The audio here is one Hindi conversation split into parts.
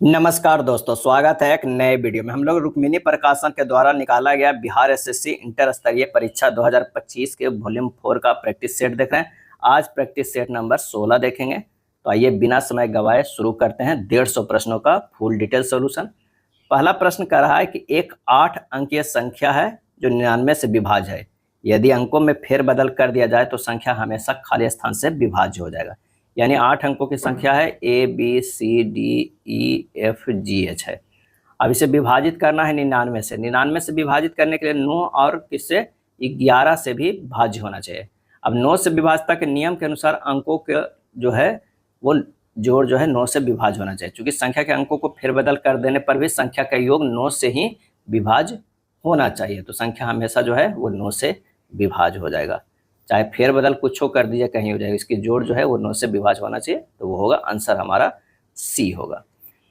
नमस्कार दोस्तों, स्वागत है एक नए वीडियो में। हम लोग रुक्मिणी प्रकाशन के द्वारा निकाला गया बिहार एसएससी इंटर स्तरीय परीक्षा 2025 के वॉल्यूम 4 का प्रैक्टिस सेट देख रहे हैं। आज प्रैक्टिस सेट नंबर 16 देखेंगे। तो आइए बिना समय गवाए शुरू करते हैं 150 प्रश्नों का फुल डिटेल सोल्यूशन। पहला प्रश्न कह रहा है कि एक 8 अंकीय संख्या है जो 99 से विभाज्य है। यदि अंकों में फेरबदल कर दिया जाए तो संख्या हमेशा खाली स्थान से विभाज्य हो जाएगा। यानी 8 अंकों की संख्या है, ABCDEFGH है। अब इसे विभाजित करना है 99 से। 99 से विभाजित करने के लिए 9 और किससे 11 से भी भाज्य होना चाहिए। अब 9 से विभाजता के नियम के अनुसार अंकों के जो है वो जोड़ जो है 9 से विभाज्य होना चाहिए। क्योंकि संख्या के अंकों को फेरबदल कर देने पर भी संख्या का योग 9 से ही विभाज्य होना चाहिए। तो संख्या हमेशा जो है वो 9 से विभाज्य हो जाएगा। चाहे फेरबदल कुछ हो कर दीजिए, कहीं हो जाएगा। इसकी जोड़ जो है वो 9 से विभाज्य होना चाहिए, तो वो होगा आंसर हमारा सी होगा।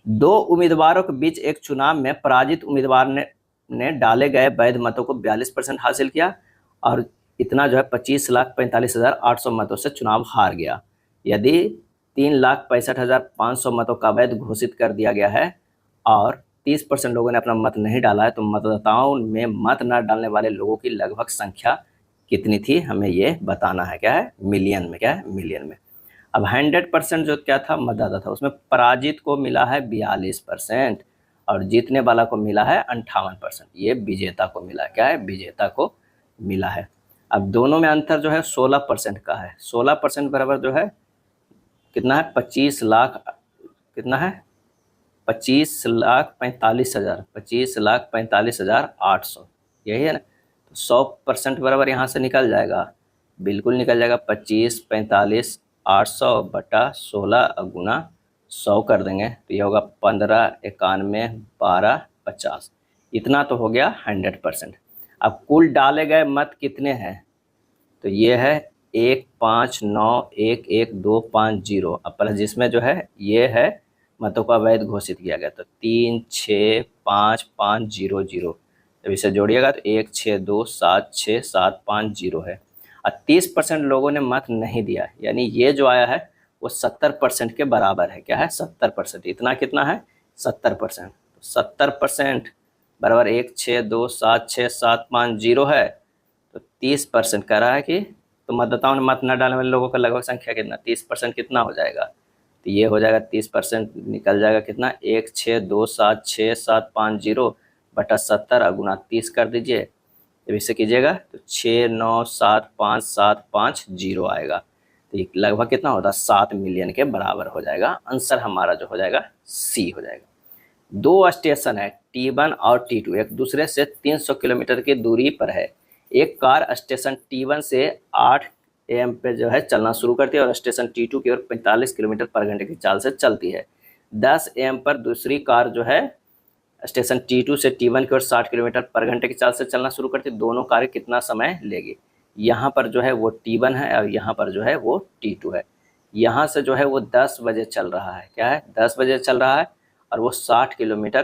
2 उम्मीदवारों के बीच एक चुनाव में पराजित उम्मीदवार ने डाले गए वैध मतों को 42% हासिल किया और इतना जो है 25,45,800 मतों से चुनाव हार गया। यदि 3,65,500 मतों का वैध घोषित कर दिया गया है और 30% लोगों ने अपना मत नहीं डाला है, तो मतदाताओं में मत न डालने वाले लोगों की लगभग संख्या कितनी थी, हमें ये बताना है। क्या है? मिलियन में। क्या है? मिलियन में। अब 100% जो क्या था मतदाता था, उसमें पराजित को मिला है 42% और जीतने वाला को मिला है 58%। ये विजेता को मिला है। क्या है? विजेता को मिला है। अब दोनों में अंतर जो है 16% का है। 16% बराबर जो है कितना है? 25 लाख। कितना है? 25,45,000। 25,45,800, यही है ना। तो 100% बराबर यहाँ से निकल जाएगा, बिल्कुल निकल जाएगा। 25,45,800 बटा 16 गुना 100 कर देंगे तो ये होगा 15,91,12,50। इतना तो हो गया 100%। अब कुल डाले गए मत कितने हैं? तो ये है 159,11,250। अब प्लस जिसमें जो है ये है मतों का वैध घोषित किया गया, तो 3,6,5,5,0,0। जब इसे जोड़िएगा तो 1,6,2,7,6,7,5,0 है। और 30% लोगों ने मत नहीं दिया, यानी ये जो आया है वो 70% के बराबर है। क्या है? 70%। इतना कितना है? 70%। तो 70% बराबर 1,6,2,7,6,7,5,0 है। तो 30% कह रहा है कि तो मतदाताओं ने मत न डालने वाले लोगों का लगभग संख्या कितना? 30% कितना हो जाएगा? तो ये हो जाएगा 30% निकल जाएगा कितना? 1,6,2,7,6,7,5,0 बटा 70 गुना 30 कर दीजिए। जब इसे कीजिएगा तो 6,9,7,5,7,5,0 आएगा। तो ये लगभग कितना होता है? 7 मिलियन के बराबर हो जाएगा। आंसर हमारा जो हो जाएगा सी हो जाएगा। 2 स्टेशन है T1 और T2, एक दूसरे से 300 किलोमीटर की दूरी पर है। एक कार स्टेशन T1 से 8 AM पे जो है चलना शुरू करती है और स्टेशन T2 की ओर 45 किलोमीटर पर घंटे की चाल से चलती है। 10 AM पर दूसरी कार जो है स्टेशन T2 से T1 की ओर 60 किलोमीटर पर घंटे की चाल से चलना शुरू करती है। दोनों कारें कितना समय लेगी? यहाँ पर जो है वो T1 है और यहाँ पर जो है वो T2 है। यहाँ से जो है वो 10 बजे चल रहा है। क्या है? 10 बजे चल रहा है और वो 60 किलोमीटर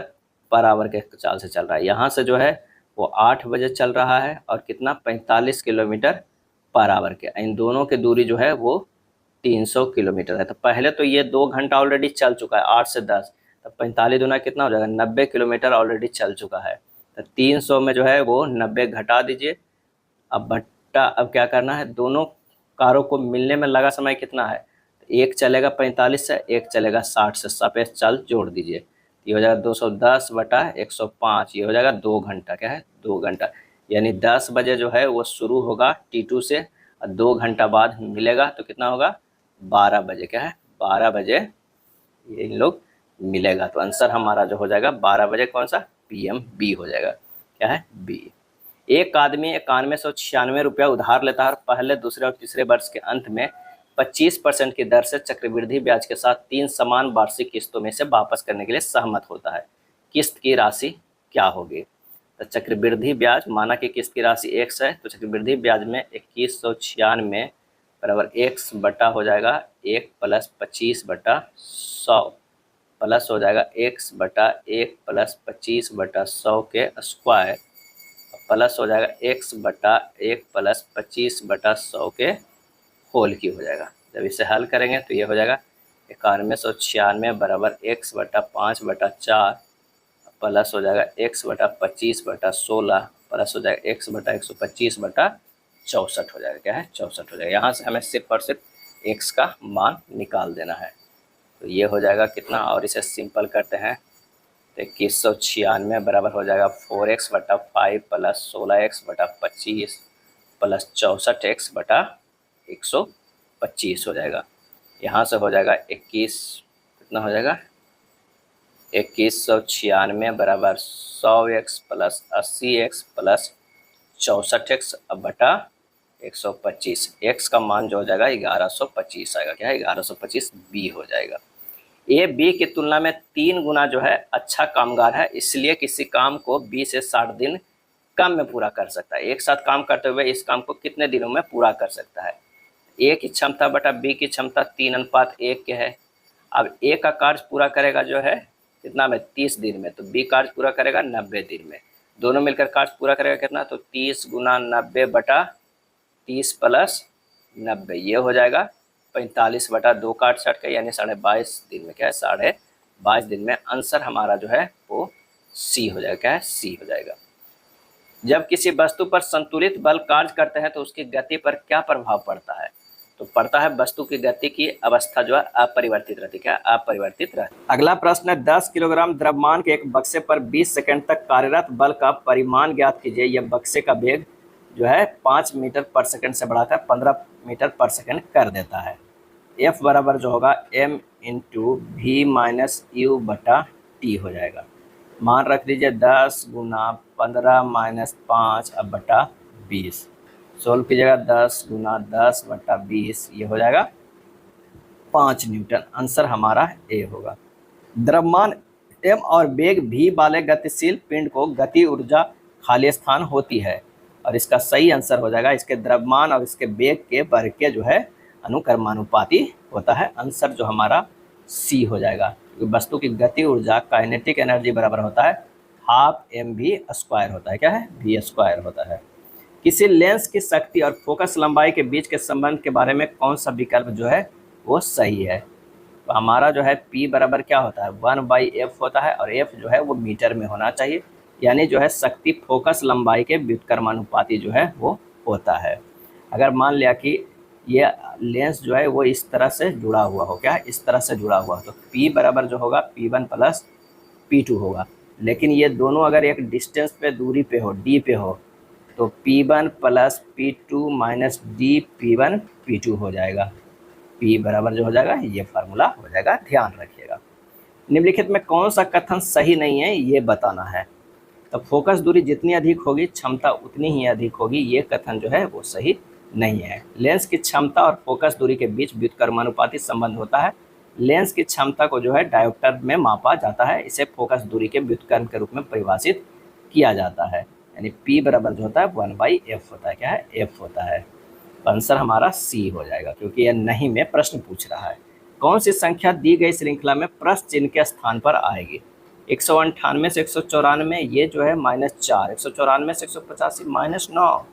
पर आवर के चाल से चल रहा है। यहाँ से जो है वो 8 बजे चल रहा है और कितना? 45 किलोमीटर पर आवर के। इन दोनों की दूरी जो है वो 300 किलोमीटर है। तो पहले तो ये 2 घंटा ऑलरेडी चल चुका है, 8 से 10। तब 45 दूना कितना हो जाएगा? 90 किलोमीटर ऑलरेडी चल चुका है। तो 300 में जो है वो 90 घटा दीजिए। अब क्या करना है? दोनों कारों को मिलने में लगा समय कितना है? एक चलेगा 45 से, एक चलेगा 60 से। सापेक्ष चाल जोड़ दीजिए, ये हो जाएगा 210 बटा 105। ये हो जाएगा 2 घंटा। क्या है? 2 घंटा। यानी 10 बजे जो है वो शुरू होगा T2 से और 2 घंटा बाद मिलेगा तो कितना होगा? 12 बजे। क्या है? 12 बजे ये इन लोग मिलेगा। तो आंसर हमारा जो हो जाएगा 12 बजे कौन सा? PM B हो जाएगा। क्या है? B। एक आदमी 9196 रुपया उधार लेता है और पहले, दूसरे और तीसरे वर्ष के अंत में 25% की दर से चक्रवृद्धि ब्याज के साथ 3 समान वार्षिक किस्तों में से वापस करने के लिए सहमत होता है। किस्त की राशि क्या होगी? तो चक्रवृद्धि ब्याज, माना कि किस्त की राशि x है, तो चक्रवृद्धि ब्याज में 2196 बराबर x बटा हो जाएगा 1 प्लस 25 बटा 100 प्लस हो जाएगा x बटा 1 प्लस 25 बटा 100 के स्क्वायर प्लस हो जाएगा x बटा 1 प्लस 25 बटा 100 के होल की हो जाएगा। जब इसे हल करेंगे तो ये हो जाएगा 9196 बराबर x बटा 5/4 प्लस हो जाएगा x बटा 25/16 प्लस हो जाएगा x बटा 125/64 हो जाएगा। क्या है? 64 हो जाएगा। यहाँ से हमें सिर्फ और सिर्फ x का मान निकाल देना है। तो ये हो जाएगा कितना, और इसे सिंपल करते हैं तो 2196 बराबर हो जाएगा 4x बटा 5 प्लस 16x बटा 25 प्लस 64x बटा 125 हो जाएगा। यहाँ से हो जाएगा 21, कितना हो जाएगा 2196 बराबर 100x plus 80x plus 64x बटा 125। x का मान जो हो जाएगा 1125 आएगा। क्या है? 1125 b हो जाएगा। ए बी की तुलना में 3 गुना जो है अच्छा कामगार है, इसलिए किसी काम को 20 से 60 दिन कम में पूरा कर सकता है। एक साथ काम करते हुए इस काम को कितने दिनों में पूरा कर सकता है? ए की क्षमता बटा बी की क्षमता 3:1 के है। अब ए का कार्य पूरा करेगा जो है कितना में, 30 दिन में, तो बी कार्य पूरा करेगा 90 दिन में। दोनों मिलकर कार्य पूरा करेगा कितना, तो 30 गुना 90 बटा 30 प्लस 90, ये हो जाएगा 45 बटा 2 काट छट के, यानी 22.5 दिन में। क्या है? 22.5 दिन में। आंसर हमारा जो है वो सी हो जाएगा। क्या है? सी हो जाएगा। जब किसी वस्तु पर संतुलित बल कार्य करते हैं तो उसकी गति पर क्या प्रभाव पड़ता है? तो पड़ता है वस्तु की गति की अवस्था जो है अपरिवर्तित रहती है। क्या? अपरिवर्तित रहती है। अगला प्रश्न है 10 किलोग्राम द्रव्यमान के एक बक्से पर 20 सेकंड तक कार्यरत बल का परिमाण ज्ञात कीजिए। यह बक्से का वेग जो है 5 मीटर पर सेकंड से बढ़ाकर 15 मीटर पर सेकंड कर देता है। F बराबर जो होगा m into V minus U बटा टी हो जाएगा। मान रख दीजिए 10 गुना 15 माइनस 5 अब बटा 20। सोल्व कीजिएगा 10 गुना 10 बटा 20, ये हो जाएगा 5 न्यूटन। आंसर हमारा ए होगा। द्रव्यमान m और वेग v वाले गतिशील पिंड को गति ऊर्जा खाली स्थान होती है, और इसका सही आंसर हो जाएगा इसके द्रव्यमान और इसके वेग के वर्ग के जो है अनुक्रमानुपाती होता है। आंसर जो हमारा सी हो जाएगा। वस्तु की गति ऊर्जा काइनेटिक एनर्जी बराबर होता है हाफ mv² होता है। क्या है? v² होता है। किसी लेंस की शक्ति और फोकस लंबाई के बीच के संबंध के बारे में कौन सा विकल्प जो है वो सही है? तो हमारा जो है P बराबर क्या होता है 1/f होता है, और f जो है वो मीटर में होना चाहिए, यानी जो है शक्ति फोकस लंबाई के व्युत्क्रमानुपाती जो है वो होता है। अगर मान लिया कि ये लेंस जो है वो इस तरह से जुड़ा हुआ हो, क्या इस तरह से जुड़ा हुआ, तो P बराबर जो होगा P1 प्लस P2 होगा। लेकिन ये दोनों अगर एक डिस्टेंस पे दूरी पे हो, D पे हो, तो P1 plus P2 minus D P1 P2 हो जाएगा। P बराबर जो हो जाएगा ये फार्मूला हो जाएगा, ध्यान रखिएगा। निम्नलिखित में कौन सा कथन सही नहीं है ये बताना है। तो फोकस दूरी जितनी अधिक होगी क्षमता उतनी ही अधिक होगी, ये कथन जो है वो सही नहीं है। लेंस की क्षमता और फोकस दूरी के बीच व्युत्क्रमानुपाती संबंध होता है। लेंस की क्षमता को जो है डायोप्टर में मापा जाता है, इसे फोकस दूरी के व्युत्क्रम के रूप में परिभाषित किया जाता है, यानी P बराबर जो होता है 1/f होता है। क्या है? f होता है। आंसर हमारा सी हो जाएगा, क्योंकि यह नहीं में प्रश्न पूछ रहा है। कौन सी संख्या दी गई श्रृंखला में प्रश्न चिन्ह के स्थान पर आएगी? 198 से 194, ये जो है -4, 194 से 185 -9,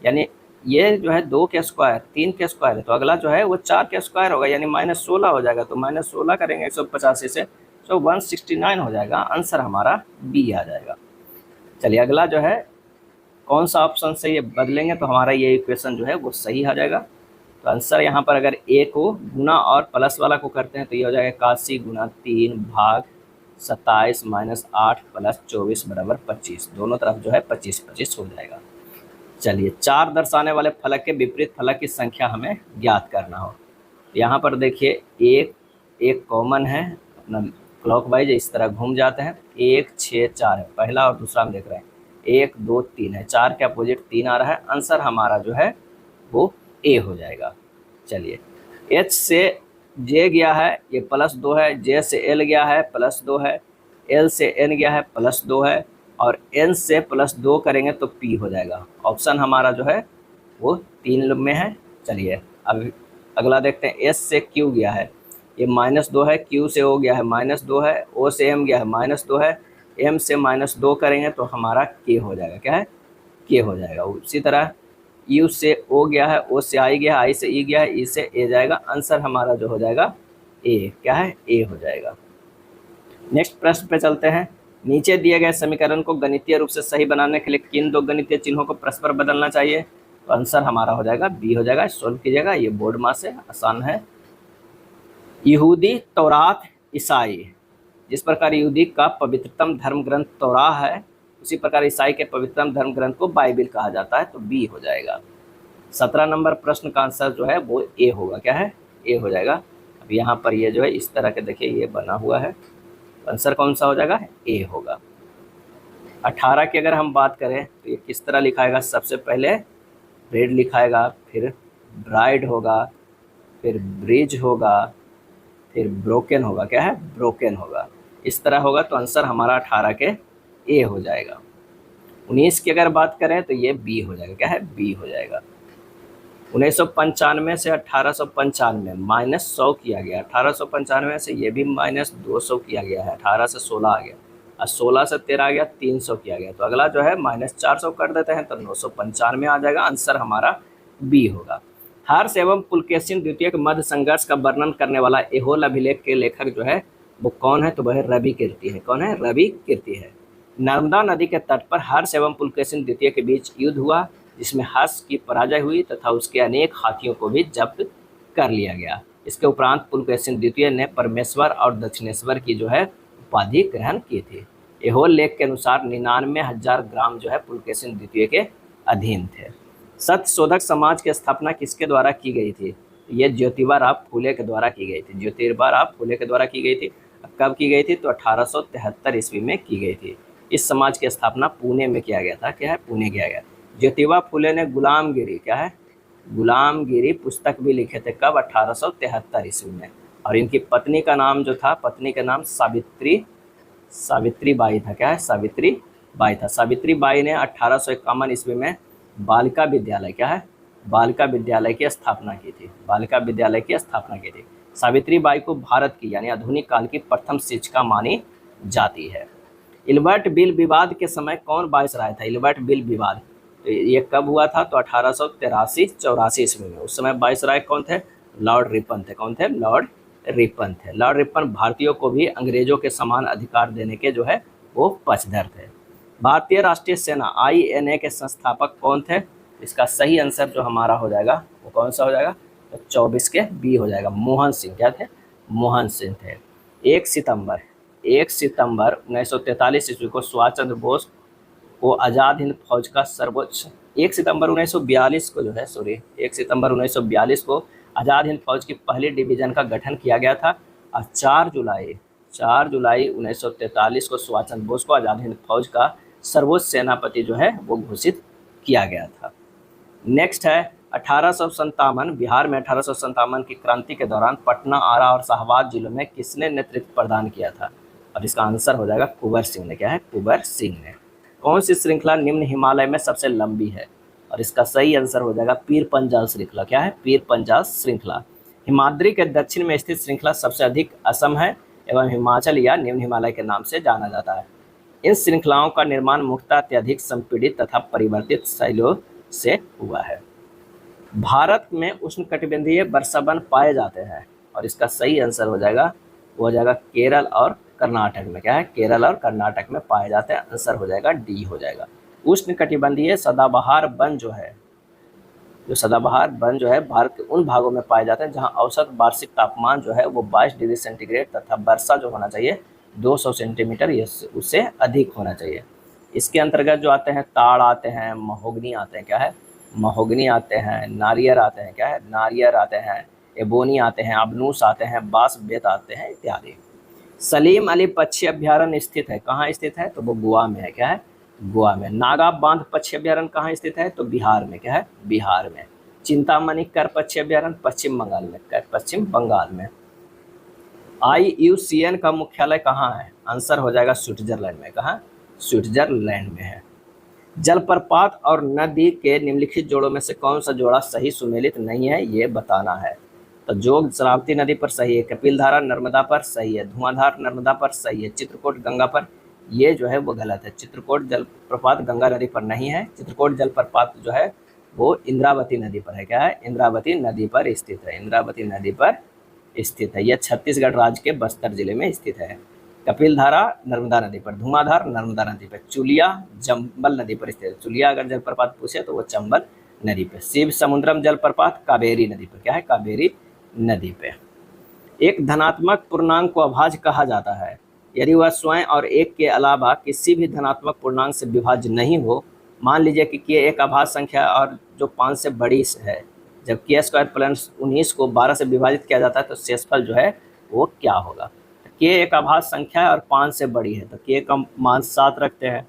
यानी ये जो है 2 के स्क्वायर 3 के स्क्वायर है, तो अगला जो है वो 4 के स्क्वायर होगा, यानी -16 हो जाएगा। तो -16 करेंगे 185 से, तो 169 हो जाएगा। आंसर हमारा बी आ जाएगा। चलिए अगला जो है कौन सा ऑप्शन से ये बदलेंगे तो हमारा ये इक्वेशन जो है वो सही आ जाएगा। तो आंसर यहाँ पर अगर ए को गुना और प्लस वाला को करते हैं तो ये हो जाएगा 81 गुना 3 भाग 27 माइनस 8 प्लस 24 बराबर 25। दोनों तरफ जो है 25-25 हो जाएगा। चलिए 4 दर्शाने वाले फलक के विपरीत फलक की संख्या हमें ज्ञात करना हो। यहाँ पर देखिए एक कॉमन है, अपना क्लॉकवाइज इस तरह घूम जाते हैं। 1 6 4 है पहला, और दूसरा हम देख रहे हैं 1 2 3 है, 4 के अपोजिट 3 आ रहा है। आंसर हमारा जो है वो ए हो जाएगा। चलिए H से J गया है, ये +2 है, J से L गया है +2 है, L से N गया है +2 है, और N से +2 करेंगे तो P हो जाएगा। ऑप्शन हमारा जो है वो 3 में है। चलिए अब अगला देखते हैं। S से Q गया है, ये -2 है, Q से O गया है -2 है, O से M गया है -2 है, M से -2 करेंगे तो हमारा K हो जाएगा। क्या है? K हो जाएगा। उसी तरह U से O गया है, O से I गया है, I से E गया है, E से A जाएगा। आंसर हमारा जो हो जाएगा ए, क्या है, ए हो जाएगा। नेक्स्ट प्रश्न पे चलते हैं। नीचे दिए गए समीकरण को गणितीय रूप से सही बनाने के लिए किन दो गणितीय चिन्हों को परस्पर बदलना चाहिए? तो आंसर हमारा हो जाएगा बी हो जाएगा। सोल्व कीजिएगा, ये बोर्ड मास से आसान है। यहूदी, तौरात, ईसाई। जिस प्रकार यहूदी का पवित्रतम धर्म ग्रंथ तौरा है, उसी प्रकार ईसाई के पवित्रतम धर्म ग्रंथ को बाइबिल कहा जाता है, तो बी हो जाएगा। 17 नंबर प्रश्न का आंसर जो है वो ए होगा, क्या है, ए हो जाएगा। अब यहाँ पर ये जो है इस तरह के देखिए ये बना हुआ है, आंसर कौन सा हो जाएगा, ए होगा। 18 की अगर हम बात करें तो ये किस तरह लिखाएगा? सबसे पहले ब्रेड लिखाएगा, फिर ब्राइड होगा, फिर ब्रिज होगा, फिर ब्रोकन होगा, क्या है, ब्रोकन होगा। इस तरह होगा तो आंसर हमारा 18 के ए हो जाएगा। 19 की अगर बात करें तो ये बी हो जाएगा, क्या है, बी हो जाएगा। 1995 से 1895 -100 किया गया, 1895 से ये भी -200 किया गया है, 18 से 16 आ गया, और 16 से 13 आ गया, 300 किया गया। तो अगला जो है -400 कर देते हैं तो 995 आ जाएगा। आंसर हमारा बी होगा। हर्ष एवं पुलकेशिन द्वितीय के मध्य संघर्ष का वर्णन करने वाला एहोल अभिलेख के लेखक जो है वो कौन है? तो वह रवि कीर्ति है। कौन है? रवि कीर्ति है। नर्मदा नदी के तट पर हर्ष एवं पुलकेशिन द्वितीय के बीच युद्ध हुआ, जिसमें हर्ष की पराजय हुई तथा उसके अनेक हाथियों को भी जब्त कर लिया गया। इसके उपरांत पुलकेशिन द्वितीय ने परमेश्वर और दक्षिणेश्वर की जो है उपाधि ग्रहण की थी। एहोल लेख के अनुसार 99,000 ग्राम जो है पुलकेशिन द्वितीय के अधीन थे। सत्य शोधक समाज की स्थापना किसके द्वारा की गई थी? ये ज्योतिबा राव फूले के द्वारा की गई थी। ज्योतिबा राव फूले के द्वारा की गई थी। कब की गई थी? तो 1873 ईस्वी में की गई थी। इस समाज की स्थापना पुणे में किया गया था। क्या है? पुणे किया गया। ज्योतिबा फूले ने गुलामगिरी, क्या है, गुलामगिरी पुस्तक भी लिखे थे। कब? 1873 ईस्वी में। और इनकी पत्नी का नाम जो था, पत्नी का नाम सावित्री बाई था। क्या है? सावित्री बाई था। सावित्री बाई ने 1851 ईस्वी में बालिका विद्यालय, क्या है, बालिका विद्यालय की स्थापना की थी। बालिका विद्यालय की स्थापना की थी। सावित्री बाई को भारत की यानी आधुनिक काल की प्रथम शिक्षिका मानी जाती है। इल्बर्ट बिल विवाद के समय कौन वायसराय था? इल्बर्ट बिल विवाद, तो ये कब हुआ था? तो 1883-84 ईस्वी में। उस समय वायसराय कौन थे? लॉर्ड रिपन थे। कौन थे? लॉर्ड रिपन थे। लॉर्ड रिपन भारतीयों को भी अंग्रेजों के समान अधिकार देने के जो है वो पक्षधर थे। भारतीय राष्ट्रीय सेना INA के संस्थापक कौन थे? इसका सही आंसर जो हमारा हो जाएगा वो कौन सा हो जाएगा? तो 24 के बी हो जाएगा। मोहन सिंह। क्या थे? मोहन सिंह थे। 1 सितंबर 1943 ईस्वी को सुभाष चंद्र बोस को आज़ाद हिंद फौज का सर्वोच्च 1 सितंबर 1942 को जो है 1 सितंबर 1942 को आज़ाद हिंद फौज की पहली डिवीज़न का गठन किया गया था। और 4 जुलाई 1943 को सुभाष चंद्र बोस को आज़ाद हिंद फौज का सर्वोच्च सेनापति जो है वो घोषित किया गया था। नेक्स्ट है 1857। बिहार में 1857 की क्रांति के दौरान पटना, आरा और शाहबाद जिलों में किसने नेतृत्व प्रदान किया था? और इसका आंसर हो जाएगा कुंवर सिंह ने। क्या है? कुंवर सिंह ने। कौन सी श्रृंखला निम्न हिमालय में सबसे लंबी है? और इसका सही आंसर हो जाएगा पीर पंजाल श्रृंखला। क्या है? पीर पंजाल श्रृंखला। हिमाद्री के दक्षिण में स्थित श्रृंखला सबसे अधिक असम है एवं हिमाचल या निम्न हिमालय के नाम से जाना जाता है। इन श्रृंखलाओं का निर्माण मुख्यतः अत्यधिक संपीड़ित तथा परिवर्तित शैलों से हुआ है। भारत में उष्णकटिबंधीय वर्षावन पाए जाते हैं और इसका सही आंसर हो जाएगा वो हो जाएगा केरल और कर्नाटक में। क्या है? केरल और कर्नाटक में पाए जाते हैं। आंसर हो जाएगा डी हो जाएगा। उष्णकटिबंधीय सदाबहार वन जो है भारत के उन भागों में पाए जाते हैं जहां औसत वार्षिक तापमान जो है वो 22 डिग्री सेंटीग्रेड तथा वर्षा जो होना चाहिए 200 सेंटीमीटर उससे अधिक होना चाहिए। इसके अंतर्गत जो आते हैं ताड़ आते हैं, महोगनी आते हैं। क्या है? महोगनी आते हैं। नारियर आते हैं। क्या है? नारियर आते हैं। एबोनी आते हैं। अबनूस आते हैं। बांस बेत आते हैं इत्यादि। सलीम अली पक्षी अभ्यारण्य स्थित है। कहाँ स्थित है? तो वो गोवा में है। क्या है? गोवा में। नागा बांध पक्षी अभ्यारण्य कहाँ स्थित है? तो बिहार में। क्या है? बिहार में। चिंतामणि कर पक्षी अभ्यारण्य पश्चिम बंगाल में। पश्चिम बंगाल में। IUCN का मुख्यालय कहाँ है? आंसर हो जाएगा स्विट्जरलैंड में। कहाँ? स्विट्जरलैंड में है। जलप्रपात और नदी के निम्नलिखित जोड़ों में से कौन सा जोड़ा सही सुमेलित नहीं है ये बताना है। तो जोग शरावती नदी पर सही है। कपिलधारा नर्मदा पर सही है। धुआंधार नर्मदा पर सही है। चित्रकूट गंगा पर ये जो है वो गलत है। चित्रकूट जलप्रपात गंगा नदी पर नहीं है। चित्रकूट जलप्रपात जो है वो इंद्रावती नदी पर है। क्या है? इंद्रावती नदी पर स्थित है। इंद्रावती नदी पर स्थित है। यह छत्तीसगढ़ राज्य के बस्तर जिले में स्थित है। कपिल धारा नर्मदा नदी पर, धुआंधार नर्मदा नदी पर, चुलिया चंबल नदी पर स्थित है। चुलिया अगर जलप्रपात पूछे तो वो चंबल नदी पे। शिव समुद्रम जलप्रपात कावेरी नदी पर, क्या है, कावेरी नदी पे। एक धनात्मक पूर्णांक को अभाज्य कहा जाता है यदि वह स्वयं और एक के अलावा किसी भी धनात्मक पूर्णांक से विभाज्य नहीं हो। मान लीजिए कि k एक अभाज्य संख्या और जो 5 से बड़ी है। जब k स्क्वायर प्लस 19 को 12 से विभाजित किया जाता है तो शेषफल जो है वो क्या होगा। k एक अभाज्य संख्या है और 5 से बड़ी है तो k का मान 7 रखते हैं।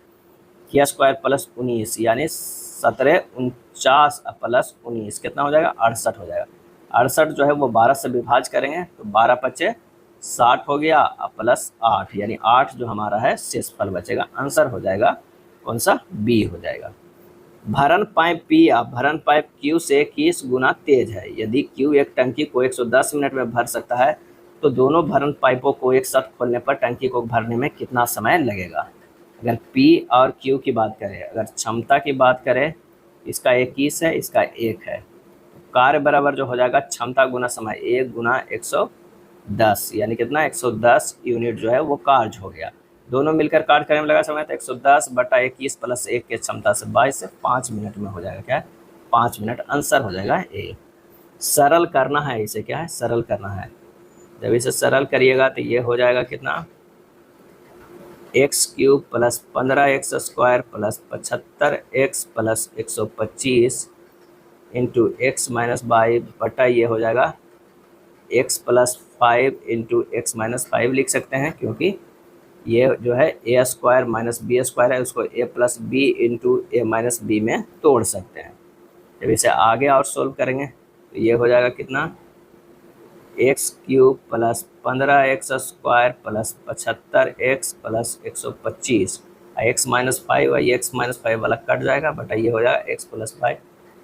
k स्क्वायर प्लस 19 यानी 17 49 प्लस 19 कितना हो जाएगा, 68 हो जाएगा। 68 जो है वो 12 से विभाज्य करेंगे तो 12 पचे 60 हो गया प्लस 8 यानी 8 जो हमारा है शेषफल बचेगा। आंसर हो जाएगा कौन सा, बी हो जाएगा। भरण पाइप P या भरण पाइप Q से 21 गुना तेज है। यदि Q एक टंकी को 110 मिनट में भर सकता है तो दोनों भरण पाइपों को एक साथ खोलने पर टंकी को भरने में कितना समय लगेगा। अगर P और Q की बात करें, अगर क्षमता की बात करें, इसका 21 है, इसका 1 है, कार्य बराबर जो हो जाएगा क्षमता गुना समय, 1 गुना 110 यानी कितना, 110 यूनिट जो है वो कार्य हो गया। दोनों मिलकर कार्य करने में लगा समय तो 110 बटा 21 प्लस 1 के क्षमता से 22 से 5 मिनट में हो जाएगा, क्या है, 5 मिनट। आंसर हो जाएगा ए। सरल करना है इसे, क्या है, सरल करना है। जब इसे सरल करिएगा तो ये हो जाएगा कितना, X cube plus 15x square plus 75x plus 125 into X minus 5 बटा ये हो जाएगा x plus 5 into X minus 5 लिख सकते हैं, क्योंकि ये जो है A square minus B square है, उसको a plus B into A minus B में तोड़ सकते हैं। जब इसे आगे और सोल्व करेंगे तो ये हो जाएगा कितना, X cube plus 15x square plus 75x plus 125, x minus 5 है, एक्स माइनस 5 वाला कट जाएगा बटा ये हो जाएगा एक्स प्लस 5।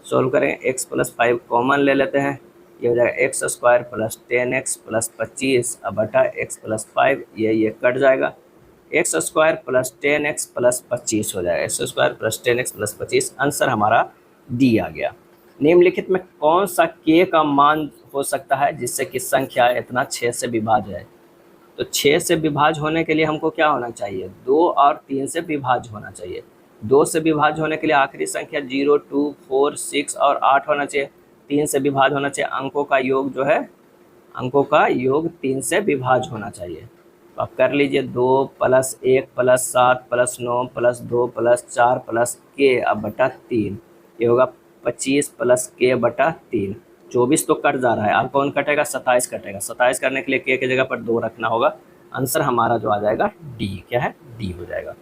सोल्व करेंगे, एक्स प्लस 5 कॉमन ले लेते हैं, ये हो जाएगा x square plus 10x plus 25 बटा एक्स प्लस 5, ये कट जाएगा, x square plus 10x plus 25 हो जाएगा, x square plus 10x plus 25। Answer हमारा डी आ गया। निम्नलिखित में कौन सा k का मान हो सकता है जिससे कि संख्या इतना 6 से विभाज्य है। तो 6 से विभाज्य होने के लिए हमको क्या होना चाहिए, 2 और 3 से विभाज्य होना चाहिए। 2 से विभाज्य होने के लिए आखिरी संख्या 0, 2, 4, 6 और 8 होना चाहिए। 3 से विभाज्य होना चाहिए, अंकों का योग जो है, अंकों का योग 3 से विभाज्य होना चाहिए। तो आप कर लीजिए, 2 plus 1 plus 7 plus 9 plus 2 plus 4 plus k अब बटा 3, ये होगा 25 प्लस k बटा 3। 24 तो कट जा रहा है, अब कौन कटेगा, 27 कटेगा। 27 करने के लिए k की जगह पर 2 रखना होगा। आंसर हमारा जो आ जाएगा डी, क्या है, डी हो जाएगा।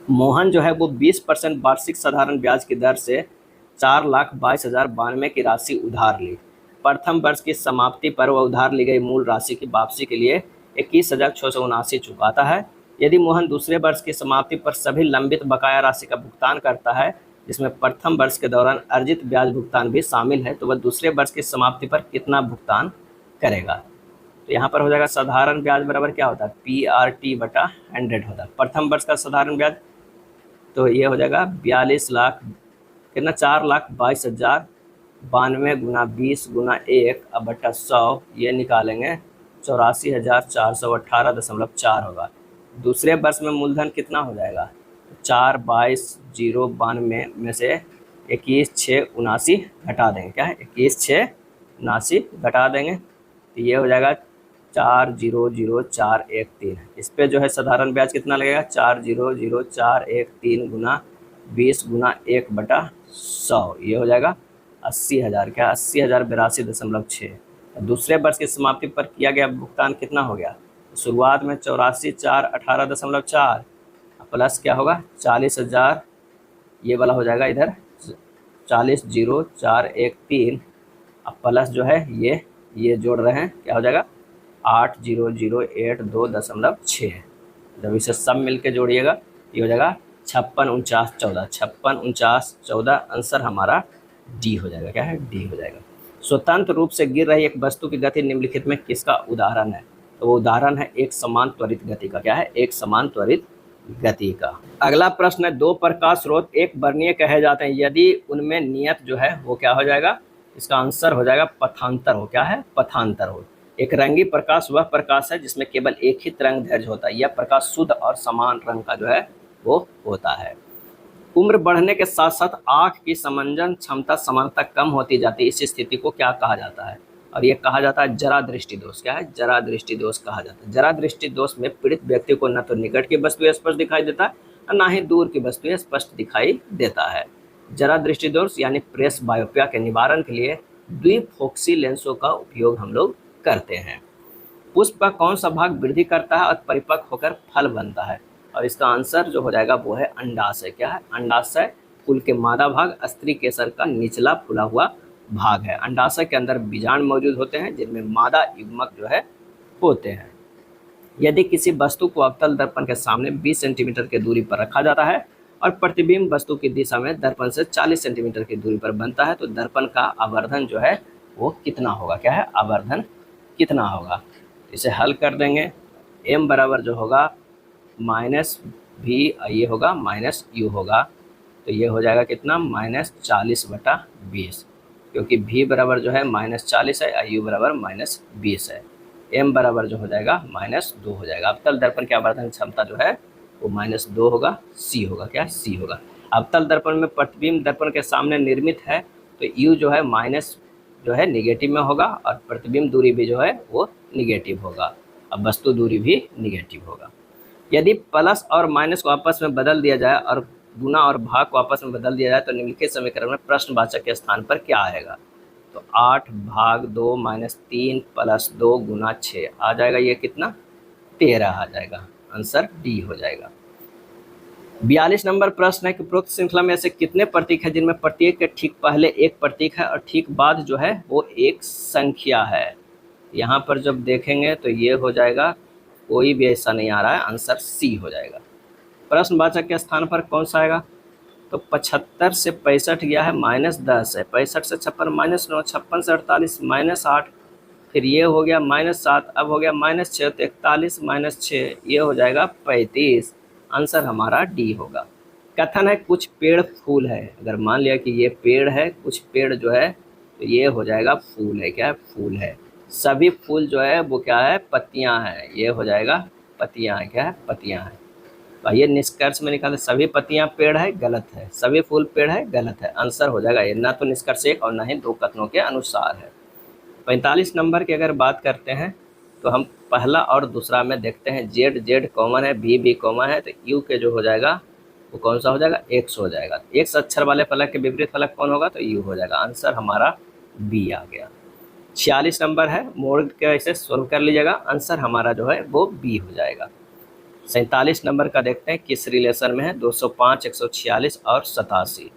मोहन जो है वो 20% वार्षिक साधारण ब्याज की दर से 4,22,092 की राशि उधार ली। प्रथम वर्ष की समाप्ति पर वह उधार ली गई मूल राशि की वापसी के लिए 21,679 चुकाता है। यदि मोहन दूसरे वर्ष की समाप्ति पर सभी लंबित बकाया राशि का भुगतान करता है, जिसमें प्रथम वर्ष के दौरान अर्जित ब्याज भुगतान भी शामिल है, तो वह दूसरे वर्ष की समाप्ति पर कितना भुगतान करेगा। तो यहाँ पर हो जाएगा साधारण ब्याज बराबर क्या होता है, PRT बटा 100 होता है। प्रथम वर्ष का साधारण ब्याज तो ये हो जाएगा 42 लाख कितना, 4,22,092 गुना 20 गुना 1 अब बटा 100, ये निकालेंगे 84,418.4 होगा। दूसरे वर्ष में मूलधन कितना हो जाएगा, 4,22,092 में से 21,679 घटा देंगे, क्या है, 21,679 घटा देंगे तो ये हो जाएगा 4,00,413। इस पे जो है साधारण ब्याज कितना लगेगा, 4,00,413 गुना 20 गुना 1 बटा 100, ये हो जाएगा 80,000, क्या 80,082.6। दूसरे वर्ष की समाप्ति पर किया गया भुगतान कितना हो गया, शुरुआत में 84,418.4 प्लस क्या होगा 40,000, ये वाला हो जाएगा इधर 40,0413 अब प्लस जो है ये जोड़ रहे हैं, क्या हो जाएगा 80,082.6। जब इसे सब मिलके जोड़िएगा ये हो जाएगा 56,49,14 आंसर हमारा डी हो जाएगा, क्या है, डी हो जाएगा। स्वतंत्र रूप से गिर रही एक वस्तु की गति निम्नलिखित में किसका उदाहरण है। तो वो उदाहरण है एक समान त्वरित गति का, क्या है, एक समान त्वरित गति का। अगला प्रश्न है, 2 प्रकाश स्रोत एक वर्णीय कहे जाते हैं यदि उनमें नियत जो है वो क्या हो जाएगा, इसका आंसर हो जाएगा पथांतर हो, क्या है, पथांतर हो। एक रंगी प्रकाश वह प्रकाश है जिसमें केवल एक ही तरंग दैर्ध्य होता है। यह प्रकाश शुद्ध और समान रंग का जो है वो होता है। उम्र बढ़ने के साथ साथ आँख की समंजन क्षमता समानता कम होती जाती है। इस स्थिति को क्या कहा जाता है? और ये कहा जाता है जरा दृष्टि दोष। क्या है? जरा दृष्टि दोष कहा जाता है। जरा दृष्टि दोष में पीड़ित व्यक्ति को न तो निकट की वस्तु स्पष्ट दिखाई देता है और न ही दूर की वस्तु स्पष्ट दिखाई देता है। जरा दृष्टि दोष यानी प्रेस बायोपिया के निवारण के लिए द्विफोक्सी लेंसों का उपयोग हम लोग करते हैं। पुष्प का कौन सा भाग वृद्धि करता है और परिपक्व होकर फल बनता है? और इसका आंसर जो हो जाएगा वो है अंडाशय। क्या है? अंडाशय फूल के मादा भाग स्त्री केसर का निचला फूला हुआ भाग है। अंडाशय के अंदर बीजांड मौजूद होते हैं जिनमें मादा युग्मक जो है होते हैं। यदि किसी वस्तु को अवतल दर्पण के सामने 20 सेंटीमीटर की दूरी पर रखा जाता है और प्रतिबिंब वस्तु की दिशा में दर्पण से 40 सेंटीमीटर की दूरी पर बनता है तो दर्पण का आवर्धन जो है वो कितना होगा? क्या है? आवर्धन कितना होगा? इसे हल कर देंगे। m बराबर जो होगा माइनस भी, ये होगा माइनस यू होगा, तो ये हो जाएगा कितना? -40/20, क्योंकि v बराबर जो है -40 है और u बराबर -20 है। m बराबर जो हो जाएगा -2 हो जाएगा। अवतल दर्पण की आवर्धन क्षमता जो है वो -2 होगा। c होगा। क्या? c होगा। अवतल दर्पण में प्रतिबिंब दर्पण के सामने निर्मित है तो u जो है माइनस जो है निगेटिव में होगा और प्रतिबिंब दूरी भी जो है वो निगेटिव होगा। अब वस्तु दूरी भी निगेटिव होगा। यदि प्लस और माइनस को आपस में बदल दिया जाए और गुना और भाग को आपस में बदल दिया जाए तो निम्नलिखित समीकरण में प्रश्नवाचक के स्थान पर क्या आएगा? तो 8 भाग 2 -3 + 2 गुना 6 आ जाएगा। ये कितना? 13 आ जाएगा। आंसर डी हो जाएगा। 42 नंबर प्रश्न है कि उपरोक्त श्रृंखला में ऐसे कितने प्रतीक हैं जिनमें प्रत्येक के ठीक पहले एक प्रतीक है और ठीक बाद जो है वो एक संख्या है? यहाँ पर जब देखेंगे तो ये हो जाएगा, कोई भी ऐसा नहीं आ रहा है। आंसर सी हो जाएगा। प्रश्नवाचक के स्थान पर कौन सा आएगा? तो 75 से 65 गया है -10 है, 65 से 56 -9, 56 से 48 -8, फिर ये हो गया -7, अब हो गया -6, तो 41 -6 ये हो जाएगा 35। आंसर हमारा डी होगा। कथन है कुछ पेड़ फूल है। अगर मान लिया कि ये पेड़ है, कुछ पेड़ जो है तो ये हो जाएगा फूल है। क्या है? फूल है। सभी फूल जो है वो क्या है? पत्तियां हैं। ये हो जाएगा पत्तियां हैं। क्या है? पत्तियां हैं। तो ये निष्कर्ष में निकाले सभी पत्तियां पेड़ है, गलत है। सभी फूल पेड़ है, गलत है। आंसर हो जाएगा ये, ना तो निष्कर्ष एक और ना ही दो कथनों के अनुसार है। 45 नंबर की अगर बात करते हैं तो हम पहला और दूसरा में देखते हैं जेड कॉमन है, बी कॉमन है, तो यू के जो हो जाएगा वो कौन सा हो जाएगा? एक्स हो जाएगा। एक्स अक्षर वाले फलक के विपरीत फलक कौन होगा? तो यू हो जाएगा। आंसर हमारा बी आ गया। 46 नंबर है, मोड़ के इसे सोल्व कर लीजिएगा। आंसर हमारा जो है वो बी हो जाएगा। 47 नंबर का देखते हैं किस रिलेशन में है। 205, 146 और 87।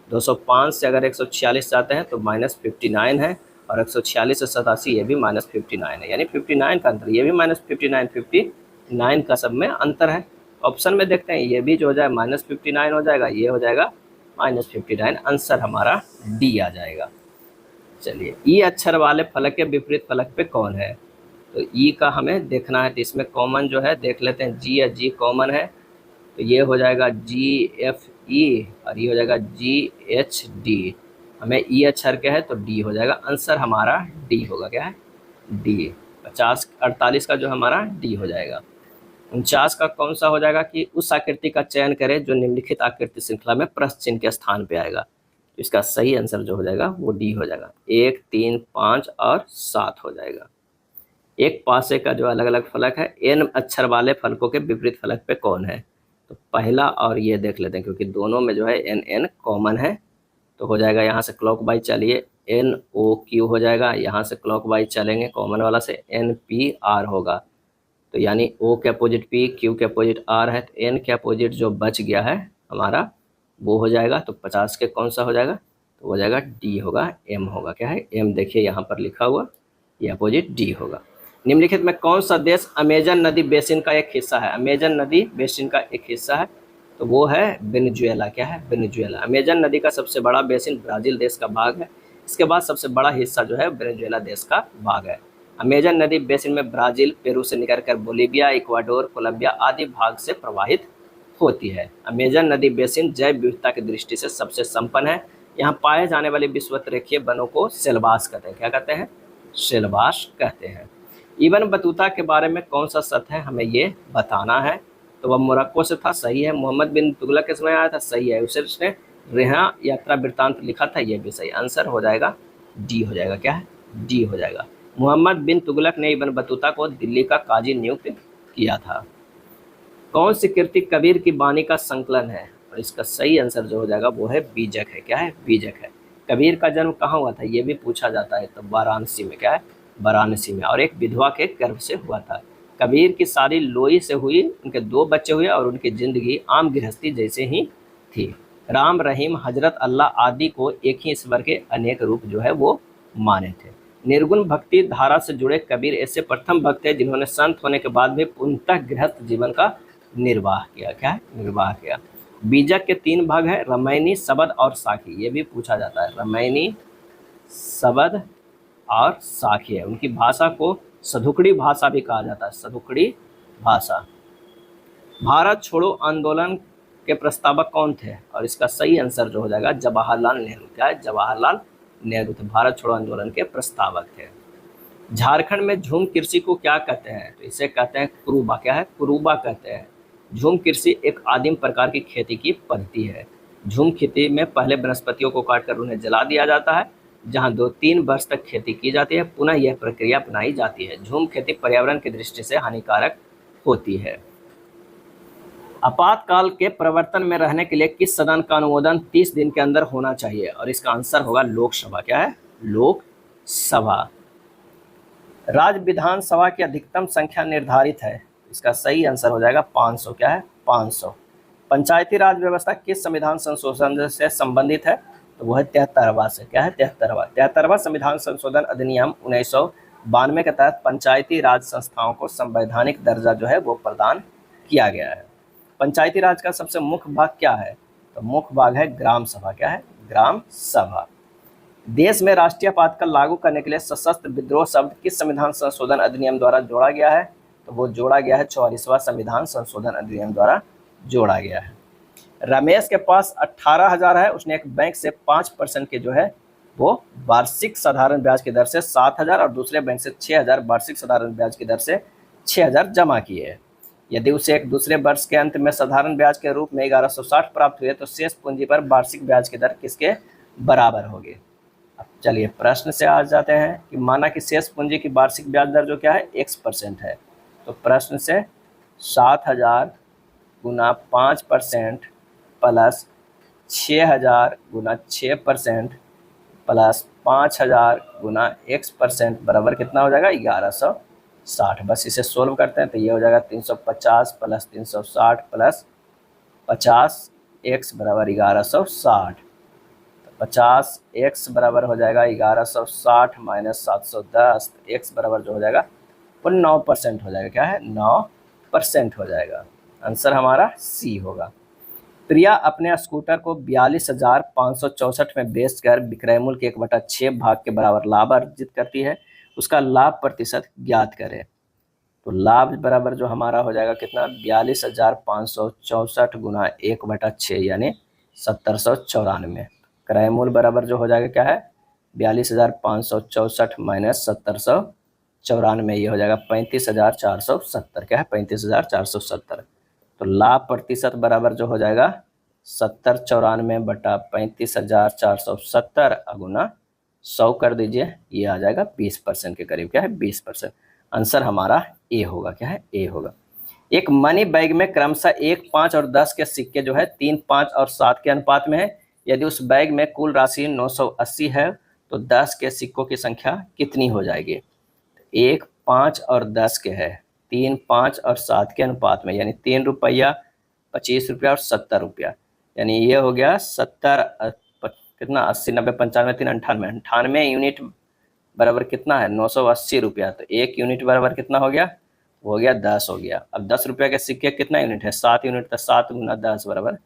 205 से अगर 146 जाते हैं तो -59 है और 146 से 87 ये भी -59 है, यानी 59 का अंतर। ये भी -59, 59 का सब में अंतर है। ऑप्शन में देखते हैं, ये भी जो हो जाए -59 हो जाएगा, ये हो जाएगा -59। आंसर हमारा डी आ जाएगा। चलिए, ई अक्षर वाले फलक के विपरीत फलक पे कौन है? तो ई का हमें देखना है, तो इसमें कॉमन जो है देख लेते हैं। जी या जी कॉमन है तो ये हो जाएगा GFE और ये हो जाएगा GHD। हमें ई अक्षर के है तो डी हो जाएगा। आंसर हमारा डी होगा। क्या है? डी। 50-48 का जो हमारा डी हो जाएगा। 49 का कौन सा हो जाएगा कि उस आकृति का चयन करें जो निम्नलिखित आकृति श्रृंखला में प्रश्न चिन्ह के स्थान पे आएगा। तो इसका सही आंसर जो हो जाएगा वो डी हो जाएगा। 1, 3, 5 और 7 हो जाएगा। एक पासे का जो अलग अलग फलक है, एन अक्षर वाले फलकों के विपरीत फलक पे कौन है? तो पहला और ये देख लेते हैं, क्योंकि दोनों में जो है एन कॉमन है तो हो जाएगा। यहाँ से क्लॉकवाइज चलिए, NOQ हो जाएगा। यहाँ से क्लॉकवाइज चलेंगे कॉमन वाला से NPR होगा। तो यानी O के अपोजिट P, Q के अपोजिट R है, तो N के अपोजिट जो बच गया है हमारा वो हो जाएगा। तो 50 के कौन सा हो जाएगा? तो हो जाएगा डी होगा, M होगा। क्या है? M देखिए यहाँ पर लिखा हुआ, ये अपोजिट डी होगा। निम्नलिखित में कौन सा देश अमेजन नदी बेसिन का एक हिस्सा है? अमेजन नदी बेसिन का एक हिस्सा है तो वो है वेनेजुएला। क्या है? वेनेजुएला। अमेजन नदी का सबसे बड़ा बेसिन ब्राज़ील देश का भाग है। इसके बाद सबसे बड़ा हिस्सा जो है वेनेजुएला देश का भाग है। अमेजन नदी बेसिन में ब्राज़ील, पेरू से निकलकर बोलीविया, इक्वाडोर, कोलंबिया आदि भाग से प्रवाहित होती है। अमेजन नदी बेसिन जैव विविधता की दृष्टि से सबसे संपन्न है। यहाँ पाए जाने वाले विषुवत रेखीय वनों को सेलवास कहते हैं। क्या कहते हैं? सेलवास कहते हैं। इब्न बतूता के बारे में कौन सा सत्य है, हमें ये बताना है। तो वह मोरक्को से था, सही है। मोहम्मद बिन तुगलक के समय आया था, सही है। उसे उसने रेहा यात्रा वृत्तांत लिखा था, यह भी सही। आंसर हो जाएगा डी हो जाएगा, क्या है, डी हो जाएगा। मोहम्मद बिन तुगलक ने इब्न बतूता को दिल्ली का काजी नियुक्त किया था। कौन सी कृति कबीर की वाणी का संकलन है, और इसका सही आंसर जो हो जाएगा वो है बीजक है, क्या है, बीजक है। कबीर का जन्म कहाँ हुआ था, ये भी पूछा जाता है, तो वाराणसी में, क्या है, वाराणसी में, और एक विधवा के गर्भ से हुआ था। कबीर की शादी लोई से हुई, उनके 2 बच्चे हुए और उनकी जिंदगी आम गृहस्थी जैसे ही थी। राम, रहीम, हजरत अल्लाह आदि को एक ही ईश्वर के अनेक रूप जो है वो माने थे। निर्गुण भक्ति धारा से जुड़े कबीर ऐसे प्रथम भक्त थे जिन्होंने संत होने के बाद भी पूर्णतः गृहस्थ जीवन का निर्वाह किया, क्या है, निर्वाह किया। बीजक के 3 भाग है, रामायणी, शबद और साखी, ये भी पूछा जाता है। रामायणी, शबद और साखी है। उनकी भाषा को सधुकड़ी भाषा भी कहा जाता है, सधुकड़ी भाषा। भारत छोड़ो आंदोलन के प्रस्तावक कौन थे, और इसका सही आंसर जो हो जाएगा जवाहरलाल नेहरू, क्या है, जवाहरलाल नेहरू थे, भारत छोड़ो आंदोलन के प्रस्तावक थे। झारखंड में झूम कृषि को क्या कहते हैं, तो इसे कहते हैं कुरुबा, क्या है, कुरुबा कहते हैं। झूम कृषि एक आदिम प्रकार की खेती की पद्धति है। झूम खेती में पहले वनस्पतियों को काटकर उन्हें जला दिया जाता है, जहां 2-3 वर्ष तक खेती की जाती है, पुनः यह प्रक्रिया अपनाई जाती है। झूम खेती पर्यावरण की दृष्टि से हानिकारक होती है। आपातकाल के प्रवर्तन में रहने के लिए किस सदन का अनुमोदन 30 दिन के अंदर होना चाहिए, और इसका आंसर होगा लोकसभा, क्या है, लोकसभा। राज्य विधानसभा की अधिकतम संख्या निर्धारित है, इसका सही आंसर हो जाएगा 500, क्या है, 500। पंचायती राज व्यवस्था किस संविधान संशोधन से संबंधित है, तो वह है 73वां से, क्या है, 73वां संविधान संशोधन अधिनियम 1992 के तहत पंचायती राज संस्थाओं को संवैधानिक दर्जा जो है वो प्रदान किया गया है। पंचायती राज का सबसे मुख्य भाग क्या है, तो मुख्य भाग है ग्राम सभा, क्या है, ग्राम सभा। देश में राष्ट्रीय आपातकाल लागू करने के लिए सशस्त्र विद्रोह शब्द किस संविधान संशोधन अधिनियम द्वारा जोड़ा गया है, तो वो जोड़ा गया है 44वां संविधान संशोधन अधिनियम द्वारा जोड़ा गया है। रमेश के पास 18,000 है, उसने एक बैंक से 5% के जो है वो वार्षिक साधारण ब्याज की दर से 7,000 और दूसरे बैंक से 6,000 वार्षिक साधारण ब्याज की दर से 6,000 जमा किए हैं। यदि उसे एक दूसरे वर्ष के अंत में साधारण ब्याज के रूप में 1160 प्राप्त हुए तो शेष पूंजी पर वार्षिक ब्याज की दर किसके बराबर होगी। अब चलिए प्रश्न से आ जाते हैं कि माना कि शेष पूंजी की वार्षिक ब्याज दर जो क्या है x% है, तो प्रश्न से 7,000 गुना 5% प्लस 6,000 गुना 6% प्लस 5,000 गुना x% बराबर कितना हो जाएगा 1160। बस इसे सोल्व करते हैं तो ये हो जाएगा 350 प्लस 360 प्लस 50 x बराबर 1160। 50x बराबर हो जाएगा 1160 माइनस 710, x बराबर जो हो जाएगा वो 9% हो जाएगा, क्या है, 9% हो जाएगा। आंसर हमारा सी होगा। प्रिया अपने स्कूटर को 42,564 में बेचकर विक्रय मूल्य के 1/6 भाग के बराबर लाभ अर्जित करती है, उसका लाभ प्रतिशत ज्ञात करें। तो लाभ बराबर जो हमारा हो जाएगा कितना, 42,564 गुना 1/6 यानी 7,794। क्रय मूल्य बराबर जो हो जाएगा क्या है, 42,564 माइनस 7,794, ये हो जाएगा 35,470, क्या है, 35,470। तो लाभ प्रतिशत बराबर जो हो जाएगा 7,94 बटा 35,470 गुना 100 कर दीजिए, ये आ जाएगा 20% के करीब, क्या है, 20%। आंसर हमारा ए होगा, क्या है, ए होगा। एक मनी बैग में क्रमशः 1, 5 और 10 के सिक्के जो है 3, 5 और 7 के अनुपात में है। यदि उस बैग में कुल राशि 980 है तो 10 के सिक्कों की संख्या कितनी हो जाएगी। 1, 5 और 10 के है, 3, 5 और 7 के अनुपात में, यानी 3 रुपया, 25 रुपया और 70 रुपया, यानी ये हो गया 70 कितना 80, 90, 95, 3, 98, 98 यूनिट बराबर कितना है 980 रुपया। तो 1 यूनिट बराबर कितना हो गया, वो हो गया 10 हो गया। अब 10 रुपया के सिक्के कितना यूनिट है, 7 यूनिट, तो 7 गुना 10 बराबर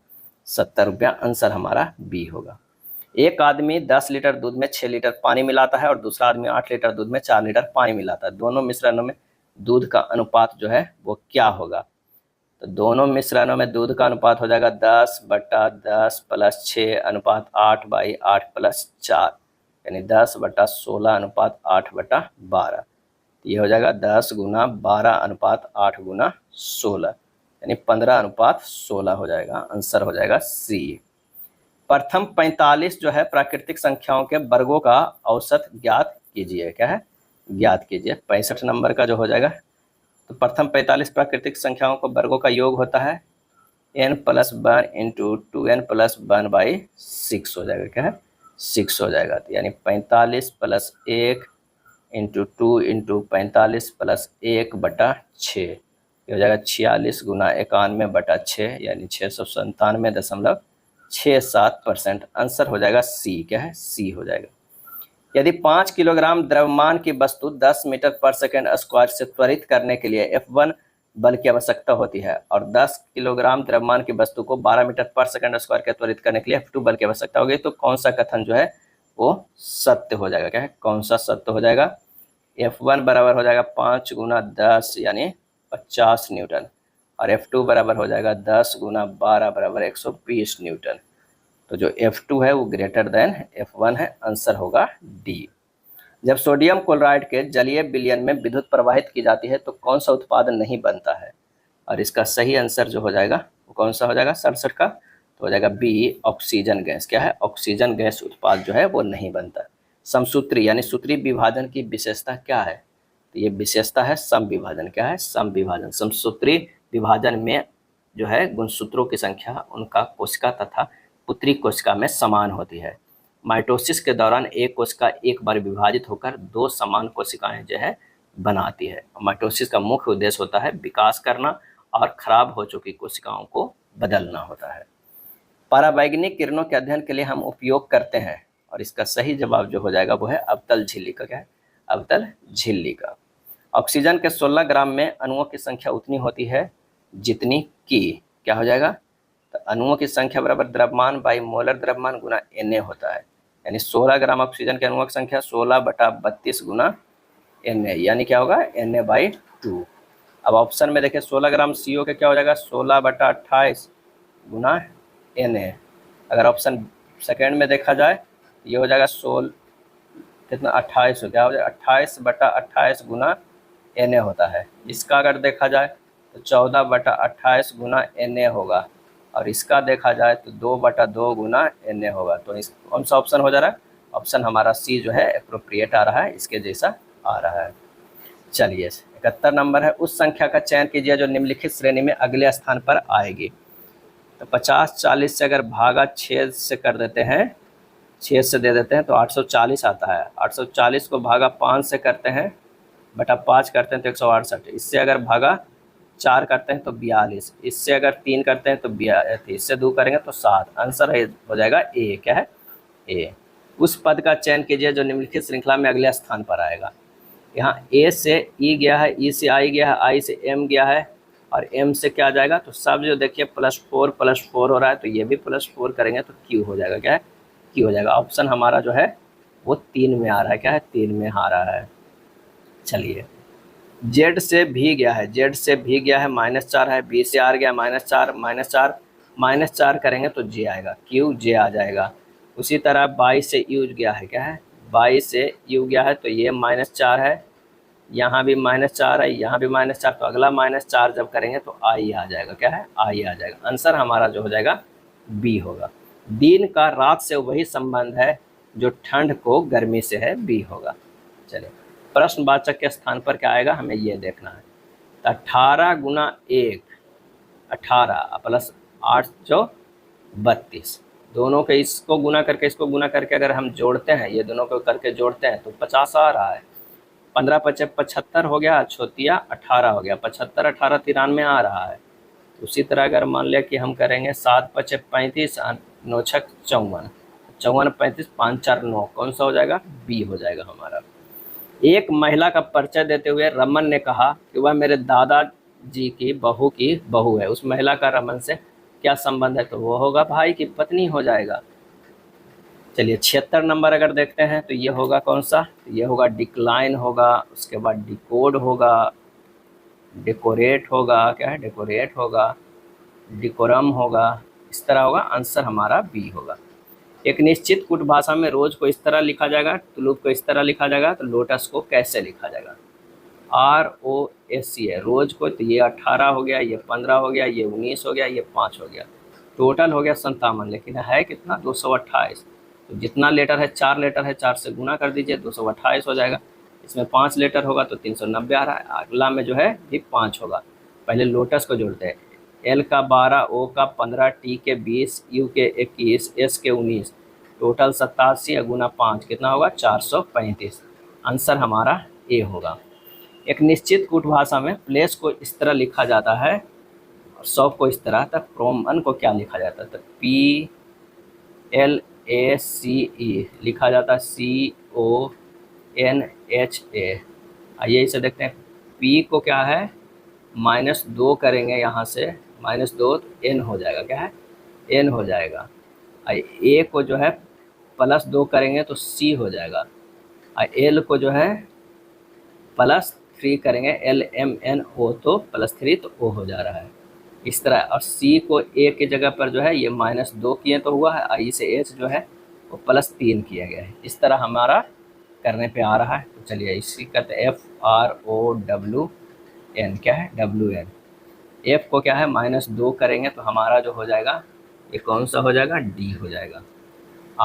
70 रुपया। आंसर हमारा बी होगा। एक आदमी 10 लीटर दूध में 6 लीटर पानी मिलाता है और दूसरा आदमी 8 लीटर दूध में 4 लीटर पानी मिलाता है। दोनों मिश्रणों में दूध का अनुपात जो है वो क्या होगा, तो दोनों मिश्रणों में दूध का अनुपात हो जाएगा 10/10 प्लस 6 अनुपात 8/8 प्लस 4, यानी 10/16 अनुपात 8/12। ये हो जाएगा 10 गुना 12/8 गुना 16, यानी 15/16 हो जाएगा। आंसर हो जाएगा सी। प्रथम 45 जो है प्राकृतिक संख्याओं के वर्गों का औसत ज्ञात कीजिए। क्या है? ज्ञात कीजिए। 65 नंबर का जो हो जाएगा, तो प्रथम 45 प्राकृतिक संख्याओं को वर्गों का योग होता है n+1 इंटू 2n+1/6 हो जाएगा। क्या है? 6 हो जाएगा। तो यानी 45 + 1 इंटू 2 इंटू 45 + 1/6, ये हो जाएगा 46 गुना 91/6, यानी 697.67%। आंसर हो जाएगा सी। क्या है? सी हो जाएगा। यदि 5 किलोग्राम द्रव्यमान की वस्तु 10 मीटर पर सेकंड स्क्वायर से त्वरित करने के लिए F1 बल की आवश्यकता होती है और 10 किलोग्राम द्रव्यमान की वस्तु को 12 मीटर पर सेकंड स्क्वायर के त्वरित करने के लिए F2 बल की आवश्यकता होगी, तो कौन सा कथन जो है वो सत्य हो जाएगा? क्या है? कौन सा सत्य हो जाएगा? F1 बराबर हो जाएगा 5 गुना 10 यानी 50 न्यूटन, और F2 बराबर हो जाएगा 10 गुना 12 बराबर 120 न्यूटन। तो जो F2 है वो ग्रेटर देन F1 है। आंसर होगा डी। जब सोडियम क्लोराइड के जलीय विलयन में विद्युत प्रवाहित की जाती है तो कौन सा उत्पाद नहीं बनता है? और इसका सही आंसर जो हो जाएगा वो कौन सा हो जाएगा 67 का? तो हो जाएगा बी, ऑक्सीजन गैस। क्या है? ऑक्सीजन गैस उत्पाद जो है वो नहीं बनता। समसूत्री यानी सूत्री विभाजन की विशेषता क्या है? तो ये विशेषता है सम विभाजन। क्या है? सम विभाजन। समसूत्री विभाजन में जो है गुणसूत्रों की संख्या उनका कोशिका तथा पुत्री कोशिका में समान होती है। माइटोसिस के दौरान एक कोशिका एक बार विभाजित होकर 2 समान कोशिकाएं जो है बनाती है। माइटोसिस का मुख्य उद्देश्य होता है विकास करना और खराब हो चुकी कोशिकाओं को बदलना होता है। परावैंगनिक किरणों के अध्ययन के लिए हम उपयोग करते हैं, और इसका सही जवाब जो हो जाएगा वो है अवतल झिल्ली का। क्या है? अवतल झिल्ली का। ऑक्सीजन के 16 ग्राम में अणुओं की संख्या उतनी होती है जितनी की, क्या हो जाएगा? तो अणुओं की संख्या बराबर द्रव्यमान बाई मोलर द्रव्यमान गुना Na होता है, यानी 16 ग्राम ऑक्सीजन के अणुओं की संख्या 16/32 गुना Na, यानी क्या होगा? Na/2। अब ऑप्शन में देखिए 16 ग्राम CO के क्या हो जाएगा? 16/28 गुना Na। अगर ऑप्शन सेकेंड में देखा जाए ये हो जाएगा 16 कितना 28 हो, क्या हो जाएगा? 28/28 गुना Na होता है। इसका अगर देखा जाए तो 14/28 गुना Na होगा, और इसका देखा जाए तो 2/2 गुना Na होगा। तो इस कौन सा ऑप्शन हो जा रहा है? ऑप्शन हमारा सी जो है एप्रोप्रिएट आ रहा है, इसके जैसा आ रहा है। चलिए 71 नंबर है, उस संख्या का चयन कीजिए जो निम्नलिखित श्रेणी में अगले स्थान पर आएगी। तो 50-40 से अगर भागा 6 से कर देते हैं, 6 से दे देते हैं तो 840 आता है। 840 को भागा 5 से करते हैं बटा 5 करते हैं तो 168। इससे अगर भागा 4 करते हैं तो 42, इससे अगर 3 करते हैं तो 42, इससे 2 करेंगे तो 7। आंसर हो जाएगा ए। क्या है? ए। उस पद का चयन कीजिए जो निम्नलिखित श्रृंखला में अगले स्थान पर आएगा। यहाँ ए से ई गया है, ई से आई गया है, आई से एम गया है, और एम से क्या आ जाएगा? तो सब जो देखिए +4 हो रहा है, तो ये भी +4 करेंगे तो क्यू हो जाएगा। क्या है? क्यू हो जाएगा। ऑप्शन हमारा जो है वो 3 में आ रहा है। क्या है? 3 में आ रहा है। चलिए जेड से भी गया है, जेड से भी गया है -4 है, बी से आर गया -4 -4 करेंगे तो जे आएगा, क्यू जे आ जाएगा। उसी तरह 22 से यू गया है। क्या है? 22 से यू गया है तो ये -4 है, यहाँ भी -4 है, यहाँ भी -4, तो अगला -4 जब करेंगे तो आई आ जाएगा। क्या है? आई आ जाएगा। आंसर हमारा जो हो जाएगा बी होगा। दिन का रात से वही संबंध है जो ठंड को गर्मी से है, बी होगा। चलिए प्रश्नवाचक के स्थान पर क्या आएगा हमें ये देखना है। तो 18 गुना 1 18 प्लस 8 जो 32, दोनों के इसको गुना करके इसको गुना करके अगर हम जोड़ते हैं, ये दोनों को करके जोड़ते हैं तो 50 आ रहा है। 15 × 75 हो गया, छोतिया 18 हो गया, 75 18 93 आ रहा है। उसी तरह अगर मान लिया कि हम करेंगे 7 × 5 = 35, 9 × 6 = 54, 54 35, 5 4 9, कौन सा हो जाएगा? बी हो जाएगा हमारा। एक महिला का परिचय देते हुए रमन ने कहा कि वह मेरे दादाजी की बहू है। उस महिला का रमन से क्या संबंध है? तो वो होगा भाई की पत्नी हो जाएगा। चलिए 76 नंबर अगर देखते हैं तो ये होगा कौन सा? तो ये होगा डिक्लाइन होगा, उसके बाद डिकोड होगा, डेकोरेट होगा। क्या है? डेकोरेट होगा, डिकोरम होगा, इस तरह होगा। आंसर हमारा बी होगा। एक निश्चित कूट भाषा में रोज को इस तरह लिखा जाएगा, तुलुप को इस तरह लिखा जाएगा, तो लोटस को कैसे लिखा जाएगा? ROSC है, रोज को, तो ये 18 हो गया, ये 15 हो गया, ये 19 हो गया, ये 5 हो गया, टोटल हो गया 57, लेकिन है कितना 228। तो जितना लेटर है 4 लेटर है, 4 से गुना कर दीजिए 228 हो जाएगा। इसमें 5 लेटर होगा तो 390 आ रहा है। अगला में जो है ये 5 होगा। पहले लोटस को जोड़ते हैं, L का 12, O का 15, T के 20, U के 21, S के 19, टोटल 87 गुना 5 कितना होगा 435। आंसर हमारा ए होगा। एक निश्चित कूट भाषा में प्लेस को इस तरह लिखा जाता है और शॉप को इस तरह, तब प्रोमन को क्या लिखा जाता है? तो PLACE लिखा जाता है CONHA। आइए इसे देखते हैं। P को क्या है -2 करेंगे, यहाँ से -2 तो N हो जाएगा, क्या है N हो जाएगा। A को जो है +2 करेंगे तो C हो जाएगा। L को जो है +3 करेंगे, LMNO तो +3 तो O हो जा रहा है इस तरह। और C को A की जगह पर जो है ये -2 किए तो हुआ है, I से H जो है वो +3 किया गया है। इस तरह हमारा करने पे आ रहा है। तो चलिए इसी करते FROWN, क्या है WN। F को क्या है -2 करेंगे तो हमारा जो हो जाएगा ये कौन सा हो जाएगा, D हो जाएगा।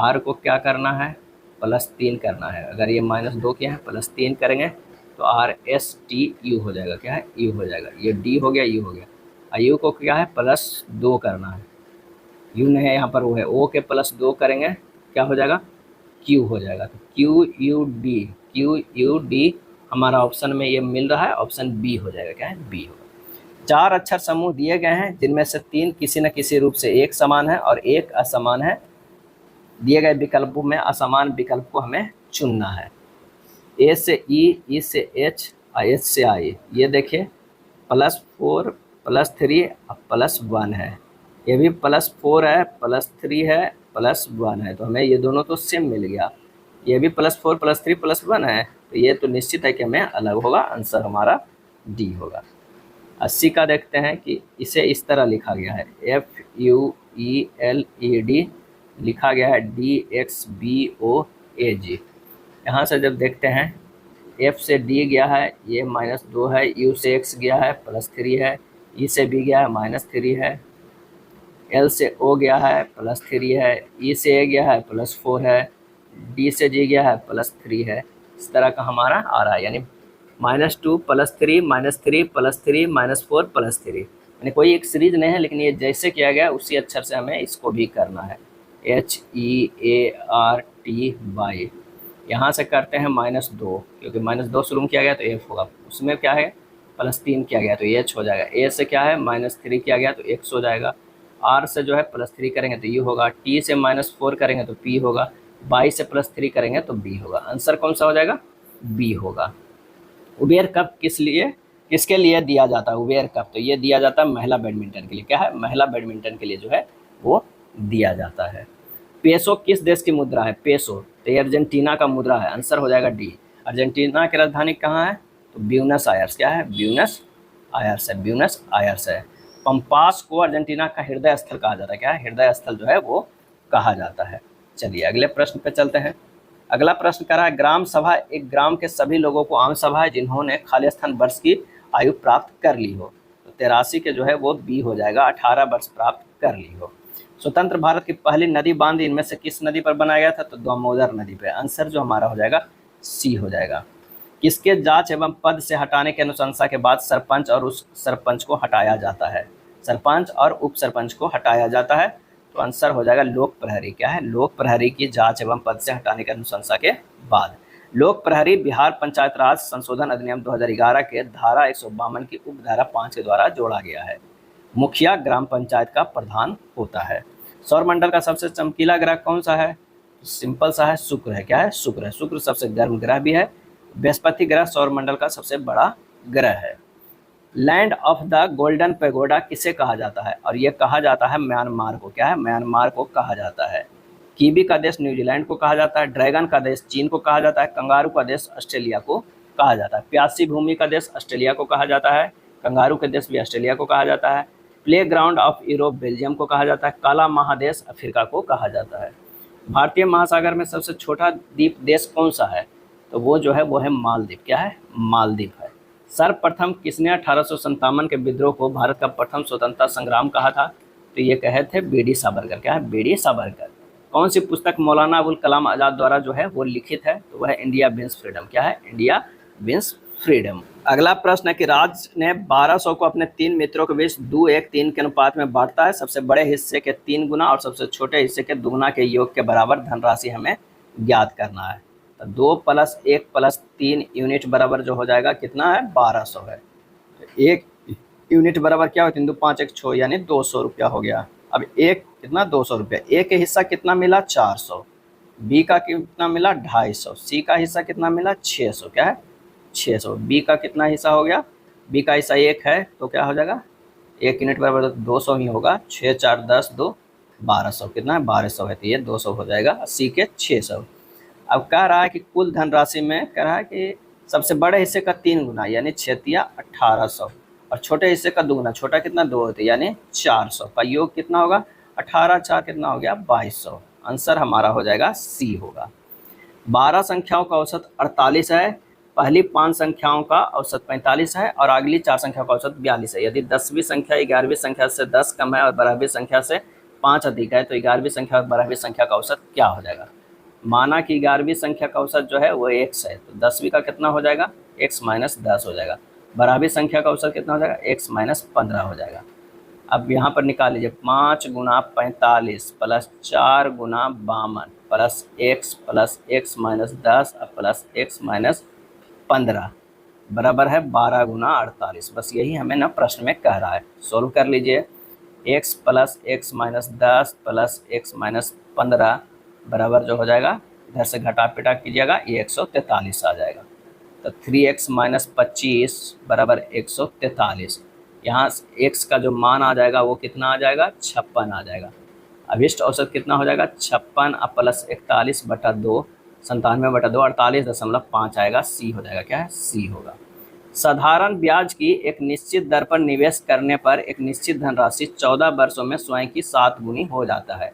R को क्या करना है +3 करना है, अगर ये -2 किया है +3 करेंगे तो RSTU हो जाएगा, क्या है U हो जाएगा। ये D हो गया, U हो गया। U को क्या है +2 करना है, U नहीं है यहाँ पर, वो है O के +2 करेंगे क्या हो जाएगा Q हो जाएगा। तो QUD हमारा ऑप्शन में ये मिल रहा है, ऑप्शन बी हो जाएगा, क्या है बी होगा। 4 अक्षर समूह दिए गए हैं जिनमें से 3 किसी न किसी रूप से एक समान है और एक असमान है। दिए गए विकल्पों में असमान विकल्प को हमें चुनना है। A से E, E से H और H से I। ये देखिए +4 +3 +1 है, ये भी +4 है +3 है +1 है, तो हमें ये दोनों तो सेम मिल गया। ये भी +4 +3 +1 है, तो ये तो निश्चित है कि हमें अलग होगा। आंसर हमारा डी होगा। 80 का देखते हैं कि इसे इस तरह लिखा गया है, FUELED लिखा गया है DXBOAG। यहाँ से जब देखते हैं F से D गया है ये -2 है, U से X गया है +3 है, E से B गया है -3 है, L से O गया है +3 है, E से A गया है +4 है, D से G गया है +3 है। इस तरह का हमारा आ रहा है, यानी -2 +3 -3 +3 -4 +3, यानी कोई एक सीरीज नहीं है, लेकिन ये जैसे किया गया उसी अक्षर से हमें इसको भी करना है। HEARTY। यहाँ से करते हैं -2, क्योंकि -2 शुरू किया गया तो F होगा, उसमें क्या है +3 किया गया तो H हो जाएगा। A से क्या है -3 किया गया तो X हो जाएगा। R से जो है +3 करेंगे तो U होगा। T से -4 करेंगे तो P होगा। Y से +3 करेंगे तो B होगा। आंसर कौन सा हो जाएगा, B होगा। उबेर कप किसके लिए दिया जाता है? उबेर कप तो ये दिया जाता है महिला बैडमिंटन के लिए, क्या है महिला बैडमिंटन के लिए जो है वो दिया जाता है। पेसो किस देश की मुद्रा है? पेसो तो ये अर्जेंटीना का मुद्रा है। आंसर हो जाएगा डी। अर्जेंटीना की राजधानी कहाँ है? तो ब्यूनस आयर्स, क्या है ब्यूनस आयर्स है, ब्यूनस आयर्स है। पंपास को अर्जेंटीना का हृदय स्थल कहा जाता है, क्या है हृदय स्थल जो है वो कहा जाता है। चलिए अगले प्रश्न पे चलते हैं। अगला प्रश्न कह रहा है, ग्राम सभा एक ग्राम के सभी लोगों को आम सभा है जिन्होंने खालिस्तान वर्ष की आयु प्राप्त कर ली हो। तो 83 के जो है वो बी हो जाएगा, 18 वर्ष प्राप्त कर ली हो। स्वतंत्र भारत की पहली नदी बांध इनमें से किस नदी पर बनाया गया था? तो दामोदर नदी पर। आंसर जो हमारा हो जाएगा सी हो जाएगा। किसके जांच एवं पद से हटाने की अनुशंसा के बाद सरपंच और उस सरपंच को हटाया जाता है? सरपंच और उप सरपंच को हटाया जाता है। तो आंसर हो जाएगा लोक प्रहरी, क्या है लोक प्रहरी की जांच एवं पद से हटाने की अनुशंसा के बाद। लोक प्रहरी बिहार पंचायत राज संशोधन अधिनियम 2011 के धारा 152 की उपधारा 5 के द्वारा जोड़ा गया है। मुखिया ग्राम पंचायत का प्रधान होता है। सौरमंडल का सबसे चमकीला ग्रह कौन सा है? सिंपल सा है, शुक्र है, क्या है शुक्र है। शुक्र सबसे गर्म ग्रह भी है। बृहस्पति ग्रह सौरमंडल का सबसे बड़ा ग्रह है। Land of the golden pagoda किसे कहा जाता है? और ये कहा जाता है म्यांमार को, क्या है म्यांमार को कहा जाता है। कीवी का देश न्यूजीलैंड को कहा जाता है। ड्रैगन का देश चीन को कहा जाता है। कंगारू का देश ऑस्ट्रेलिया को कहा जाता है। प्यासी भूमि का देश ऑस्ट्रेलिया को कहा जाता है। कंगारू के देश भी ऑस्ट्रेलिया को कहा जाता है। Play ground of Europe Belgium को कहा जाता है। काला महादेश अफ्रीका को कहा जाता है। भारतीय महासागर में सबसे छोटा द्वीप देश कौन सा है? तो वो जो है वो है मालदीव, क्या है मालदीव है। सर्वप्रथम किसने 1857 के विद्रोह को भारत का प्रथम स्वतंत्रता संग्राम कहा था? तो ये कहे थे बीडी सावरकर। क्या है? बीडी सावरकर। कौन सी पुस्तक मौलाना अबुल कलाम आज़ाद द्वारा जो है वो लिखित है? तो वह इंडिया विंस फ्रीडम। क्या है? India wins freedom. अगला प्रश्न है कि राज ने 1200 को अपने 3 मित्रों के बीच 2:1:3 के अनुपात में बांटता है। सबसे बड़े हिस्से के 3 गुना और सबसे छोटे हिस्से के 2 गुना के योग के बराबर धनराशि हमें ज्ञात करना है। तो 2 + 1 + 3 यूनिट बराबर जो हो जाएगा कितना है? 1200 है। तो 1 यूनिट बराबर क्या हो? 3 2 5 1 6 यानी 200 रुपया हो गया। अब एक कितना? 200 रुपया। ए के हिस्सा कितना मिला? 400। बी का कितना मिला? 250। सी का हिस्सा कितना मिला? 600। क्या है? 600। बी का कितना हिस्सा हो गया? बी का हिस्सा 1 है तो क्या हो जाएगा? 1 यूनिट बराबर 200 ही होगा। 6 4 10 2 1200। कितना है? 1200 है तो ये 200 हो जाएगा। सी के 600। अब कह रहा है कि कुल धनराशि में कह रहा है कि सबसे बड़े हिस्से का 3 गुना यानी 6 1800 और छोटे हिस्से का 2 गुना। छोटा कितना? 2 होते यानी 400 का योग कितना होगा? 18 4 कितना हो गया? 2200। आंसर हमारा हो जाएगा सी होगा। 12 संख्याओं का औसत 48 है। पहली 5 संख्याओं का औसत 45 है और अगली 4 संख्याओं का औसत 42 है। यदि 10वीं संख्या 11वीं संख्या से 10 कम है और 12वीं संख्या से 5 अधिक है तो 11वीं संख्या और 12वीं संख्या का औसत क्या हो जाएगा? माना कि 11वीं संख्या का औसत जो है वो x है तो 10वीं का कितना हो जाएगा? x - 10 हो जाएगा। 12वीं संख्या का औसत कितना हो जाएगा? x - 15 हो जाएगा। अब यहाँ पर निकाल लीजिए 5 × 45 + 4 × 52 + x + x - 10 + x - 15 बराबर है 12 × 48। बस यही हमें ना प्रश्न में कह रहा है। सोल्व कर लीजिए। x + x - 10 + x - 15 बराबर जो हो जाएगा, इधर से घटा पिटा कीजिएगा, ये 143 आ जाएगा। तो 3x - 25 बराबर 143। यहाँ x का जो मान आ जाएगा वो कितना आ जाएगा? 56 आ जाएगा। अभिष्ट औसत कितना हो जाएगा? 56 + 41/2 97/2 48.5 आएगा। सी हो जाएगा। क्या है? सी होगा। साधारण ब्याज की एक निश्चित दर पर निवेश करने पर एक निश्चित धनराशि 14 वर्षों में स्वयं की 7 गुनी हो जाता है।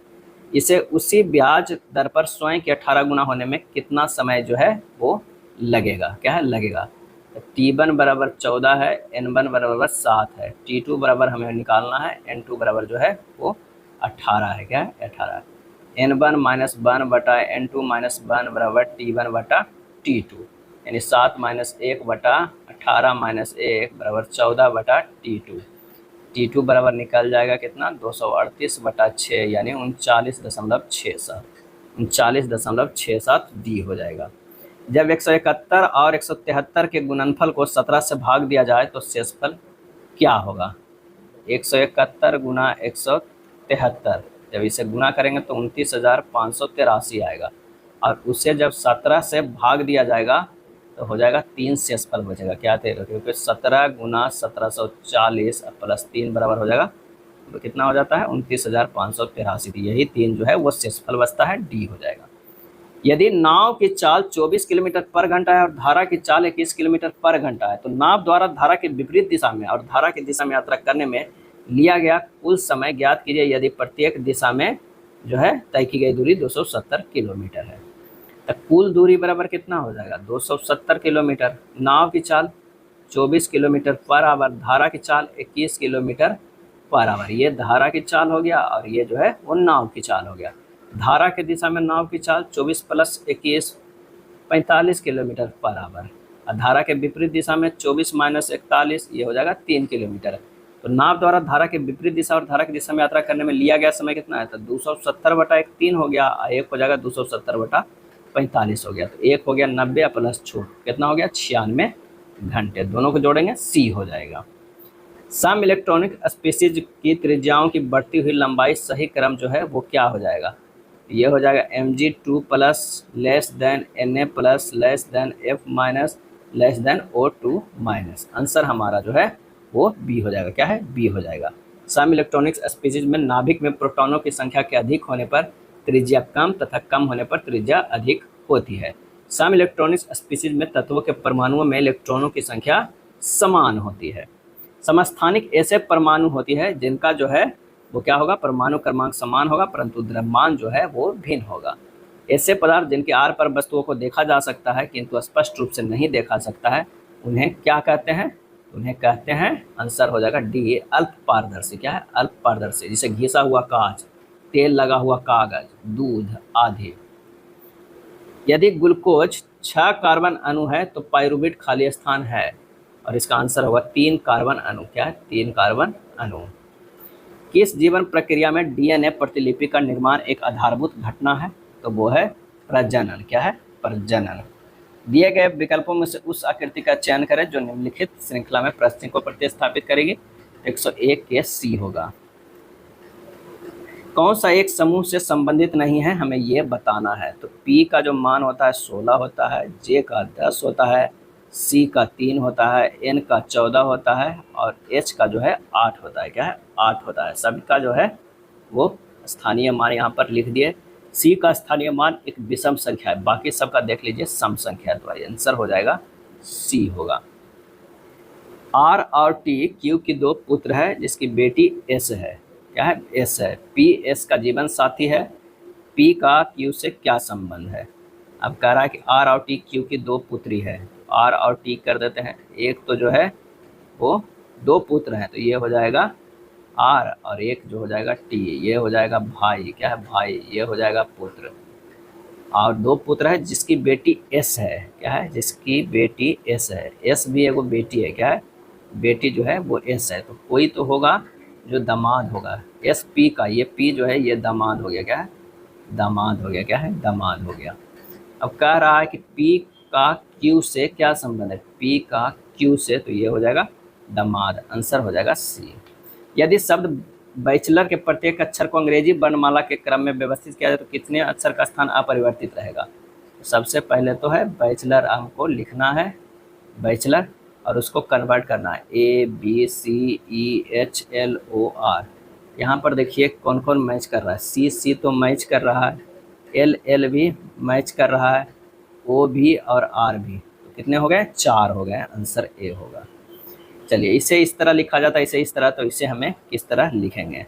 इसे उसी ब्याज दर पर स्वयं के 18 गुना होने में कितना समय जो है वो लगेगा? क्या है? लगेगा। T1 बराबर 14 है, N1 बराबर 7 है, T2 बराबर हमें निकालना है, N2 बराबर जो है वो 18 है। क्या है? 18। N1 - 1/N2 - 1 बराबर T1/T2 यानी 7 - 1/18 - 1 बराबर 14/T2। T2 बराबर निकल जाएगा कितना? 238/6 यानी 39.67। 39.67 डी हो जाएगा। जब 171 और 173 के गुणनफल को 17 से भाग दिया जाए तो शेषफल क्या होगा? 171 × 173 जब इसे गुना करेंगे तो 29,583 आएगा और उसे जब 17 से भाग दिया जाएगा तो हो जाएगा 3 शेषफल बचेगा। क्या थे? क्योंकि 17 × 1740 + 3 बराबर हो जाएगा तो कितना हो जाता है? 29,583। यही 3 जो है वो शेषफल बचता है। डी हो जाएगा। यदि नाव की चाल 24 किलोमीटर पर घंटा है और धारा की चाल 21 किलोमीटर पर घंटा है तो नाव द्वारा धारा के विपरीत दिशा में और धारा की दिशा में यात्रा करने में लिया गया कुल समय ज्ञात कीजिए यदि प्रत्येक दिशा में जो है तय की गई दूरी 270 किलोमीटर है। तो कुल दूरी बराबर कितना हो जाएगा? 270 किलोमीटर। नाव की चाल 24 किलोमीटर पर आवर, धारा की चाल 21 किलोमीटर पर आवर। ये धारा की चाल हो गया और ये जो है वो नाव की चाल हो गया। धारा की दिशा में नाव की चाल 24 + 21 45 किलोमीटर पर आवर और धारा के विपरीत दिशा में 24 - 41 ये हो जाएगा 3 किलोमीटर। तो नाव द्वारा धारा के विपरीत दिशा और धारा की दिशा में यात्रा करने में लिया गया समय कितना है? तो 270/1 3 हो गया, एक हो जाएगा 270/45 हो गया। तो एक हो गया 90 प्लस छूट कितना हो गया? 96 घंटे। दोनों को जोड़ेंगे सी हो जाएगा। सम इलेक्ट्रॉनिक स्पीसीज की त्रिज्याओं की बढ़ती हुई लंबाई सही क्रम जो है वो क्या हो जाएगा? ये हो जाएगा mg2 plus less than na plus less than f minus less than O2 minus. Answer हमारा जो है वो बी हो जाएगा। क्या है? बी हो जाएगा। सम इलेक्ट्रॉनिक स्पीसीज में नाभिक में प्रोटॉनों की संख्या के अधिक होने पर त्रिज्या कम तथा कम होने पर त्रिज्या अधिक होती है। सम इलेक्ट्रॉनिक स्पीसीज में तत्वों के परमाणुओं में इलेक्ट्रॉनों की संख्या समान होती है। समस्थानिक ऐसे परमाणु होती है जिनका जो है वो क्या होगा? परमाणु क्रमांक समान होगा परंतु द्रव्यमान जो है वो भिन्न होगा। ऐसे पदार्थ जिनके आर पर वस्तुओं को देखा जा सकता है किंतु स्पष्ट रूप से नहीं देखा सकता है उन्हें क्या कहते हैं? उन्हें कहते हैं, आंसर हो जाएगा डी, अल्प पारदर्शी। क्या है? अल्प पारदर्शी, जिसे घिसा हुआ कांच, तेल लगा हुआ कागज, दूध आदि। यदि ग्लूकोज 6 कार्बन अणु है तो पाइरुवेट खाली स्थान है, और इसका आंसर होगा 3 कार्बन अणु। क्या है? 3 कार्बन अणु। किस जीवन प्रक्रिया में डीएनए प्रतिलिपि का निर्माण एक आधारभूत घटना है? तो वो है प्रजनन। क्या है? प्रजनन। दिए गए विकल्पों में से उस आकृति का चयन करें जो निम्नलिखित श्रृंखला में प्रश्न को प्रतिस्थापित करेगी। 101 के सी होगा। कौन सा एक समूह से संबंधित नहीं है, हमें ये बताना है। तो P का जो मान होता है 16 होता है, J का 10 होता है, C का 3 होता है, N का 14 होता है, और H का जो है 8 होता है। क्या है? 8 होता है। सभी का जो है वो स्थानीय मान यहाँ पर लिख दिए। C का स्थानीय मान एक विषम संख्या है, बाकी सबका देख लीजिए सम संख्या है, तो आंसर हो जाएगा C होगा। R और T Q की 2 पुत्र है जिसकी बेटी S है। क्या है? S है। P S का जीवन साथी है। P का Q से क्या संबंध है? अब कह रहा है कि R और T Q की 2 पुत्री है। R और T कर देते हैं। एक तो जो है वो 2 पुत्र हैं, तो ये हो जाएगा R, और एक जो हो जाएगा T, ये हो जाएगा भाई। क्या है? भाई। ये हो जाएगा पुत्र। और 2 पुत्र है जिसकी बेटी S है। क्या है? जिसकी बेटी S है। S भी एगो बेटी है। क्या है? बेटी जो है वो S है, तो कोई तो होगा जो दामाद होगा। एस पी का, ये पी जो है ये दामाद हो गया। क्या है? दामाद हो गया। क्या है? दामाद हो गया। अब कह रहा है कि पी का क्यू से क्या संबंध है? पी का क्यू से, तो ये हो जाएगा दामाद। आंसर हो जाएगा सी। यदि शब्द बैचलर के प्रत्येक अक्षर को अंग्रेजी वर्णमाला के क्रम में व्यवस्थित किया जाए तो कितने अक्षर का स्थान अपरिवर्तित रहेगा? सबसे पहले तो है बैचलर, हमको लिखना है बैचलर, और उसको कन्वर्ट करना है ABCEHLOR। यहाँ पर देखिए कौन कौन मैच कर रहा है। C तो मैच कर रहा है, L भी मैच कर रहा है, O भी और R भी। तो कितने हो गए? 4 हो गए। आंसर A होगा। चलिए, इसे इस तरह लिखा जाता है, इसे इस तरह, तो इसे हमें किस तरह लिखेंगे?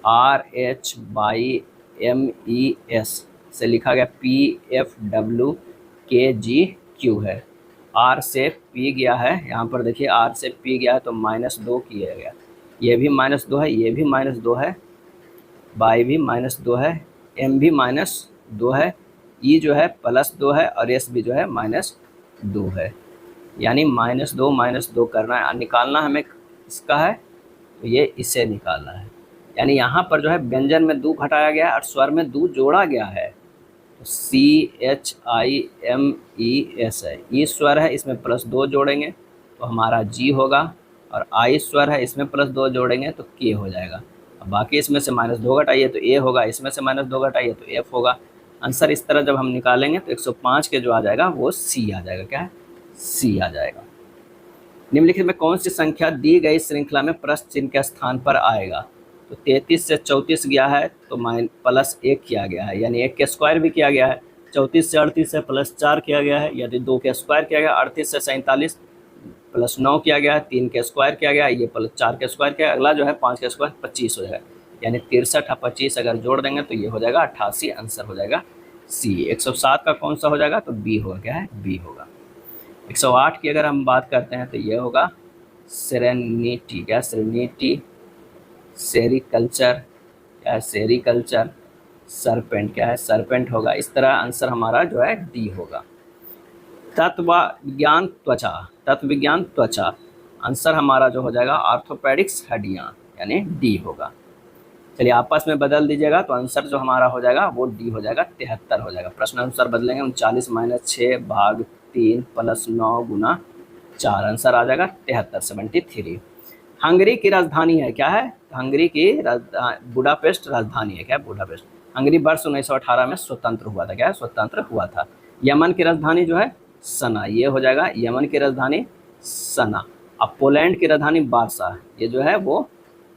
RHYMES से लिखा गया PFWKGQ है। R से P गया है, यहाँ पर देखिए R से P गया है तो -2 किया गया। ये भी -2 है, ये भी -2 है, Y भी -2 है, M भी -2 है, E जो है +2 है, और S भी जो है -2 है। यानी -2 करना है, निकालना हमें इसका है, तो ये इसे निकालना है। यानी यहाँ पर जो है व्यंजन में 2 घटाया गया है और स्वर में 2 जोड़ा गया है। तो CHIMES है, ई स्वर है, इसमें +2 जोड़ेंगे तो हमारा G होगा, और आई स्वर है, इसमें +2 जोड़ेंगे तो K हो जाएगा। अब बाकी इसमें से -2 घटाइए तो A होगा, इसमें से -2 घटाइए तो F होगा। आंसर इस तरह जब हम निकालेंगे तो 105 के जो आ जाएगा वो C आ जाएगा। क्या है? C आ जाएगा। निम्नलिखित में कौन सी संख्या दी गई श्रृंखला में प्रश्न चिन्ह के स्थान पर आएगा? तो 33 से 34 गया है तो +1 किया गया है, यानी 1 के स्क्वायर भी किया गया है। 34 से 38 है +4 किया गया है, यदि 2 के स्क्वायर किया गया। 38 से 47 +9 किया गया है, 3 के स्क्वायर किया गया है, ये +4 के स्क्वायर किया। अगला जो है 5 के स्क्वायर 25 हो जाएगा, यानी 63 और 25 अगर जोड़ देंगे तो ये हो जाएगा 88। आंसर हो जाएगा C। 107 का कौन सा हो जाएगा? तो B हो गया है, B होगा। 108 की अगर हम बात करते हैं तो ये होगा सेरेनिटी। क्या? सेरेनिटी, सेरिकल्चर, क्या है? सेरिकल्चर, सरपेंट, क्या है? सरपेंट होगा। इस तरह आंसर हमारा जो है D होगा। तत्व विज्ञान त्वचा, तत्व विज्ञान त्वचा, आंसर हमारा जो हो जाएगा ऑर्थोपेडिक्स हड्डियाँ, यानी D होगा। चलिए आपस में बदल दीजिएगा तो आंसर जो हमारा हो जाएगा वो D हो जाएगा, 73 हो जाएगा। प्रश्न अनुसार बदलेंगे 39 - 6 भाग 3 + 9 × 4, आंसर आ जाएगा 73, 73। हंगरी की राजधानी है। क्या है? हंगरी की बुडापेस्ट राजधानी है। क्या? बुडापेस्ट। हंगरी वर्ष 1918 में स्वतंत्र हुआ था। क्या है? स्वतंत्र हुआ था। यमन की राजधानी जो है सना, ये हो जाएगा यमन की राजधानी सना। अब पोलैंड की राजधानी वार्सा, ये जो है वो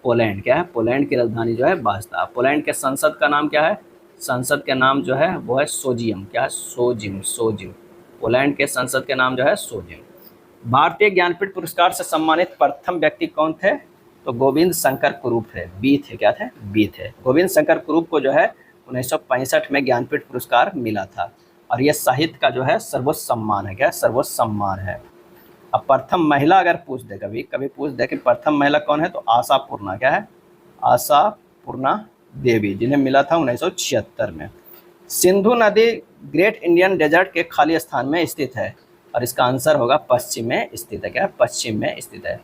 पोलैंड। क्या है? पोलैंड की राजधानी जो है वार्सा। पोलैंड के संसद का नाम क्या है? संसद के नाम जो है वो है सोजियम। क्या है? सोजिम, सोजिम। पोलैंड के संसद के नाम जो है सोजिम। भारतीय ज्ञानपीठ पुरस्कार से सम्मानित प्रथम व्यक्ति कौन थे? तो गोविंद शंकर कुरूप थे, बी थे। क्या थे? बी थे। गोविंद शंकर कुरूप को जो है 1965 में ज्ञानपीठ पुरस्कार मिला था, और यह साहित्य का जो है सर्वोच्च सम्मान है। क्या? सर्वोच्च सम्मान है। अब प्रथम महिला अगर पूछ दे, कभी कभी पूछ दे कि प्रथम महिला कौन है, तो आशापूर्णा, क्या है, आशापूर्णा देवी, जिन्हें मिला था 1976 में। सिंधु नदी ग्रेट इंडियन डेजर्ट के खाली स्थान में स्थित है, और इसका आंसर होगा पश्चिम में स्थित है, क्या है, पश्चिम में स्थित है।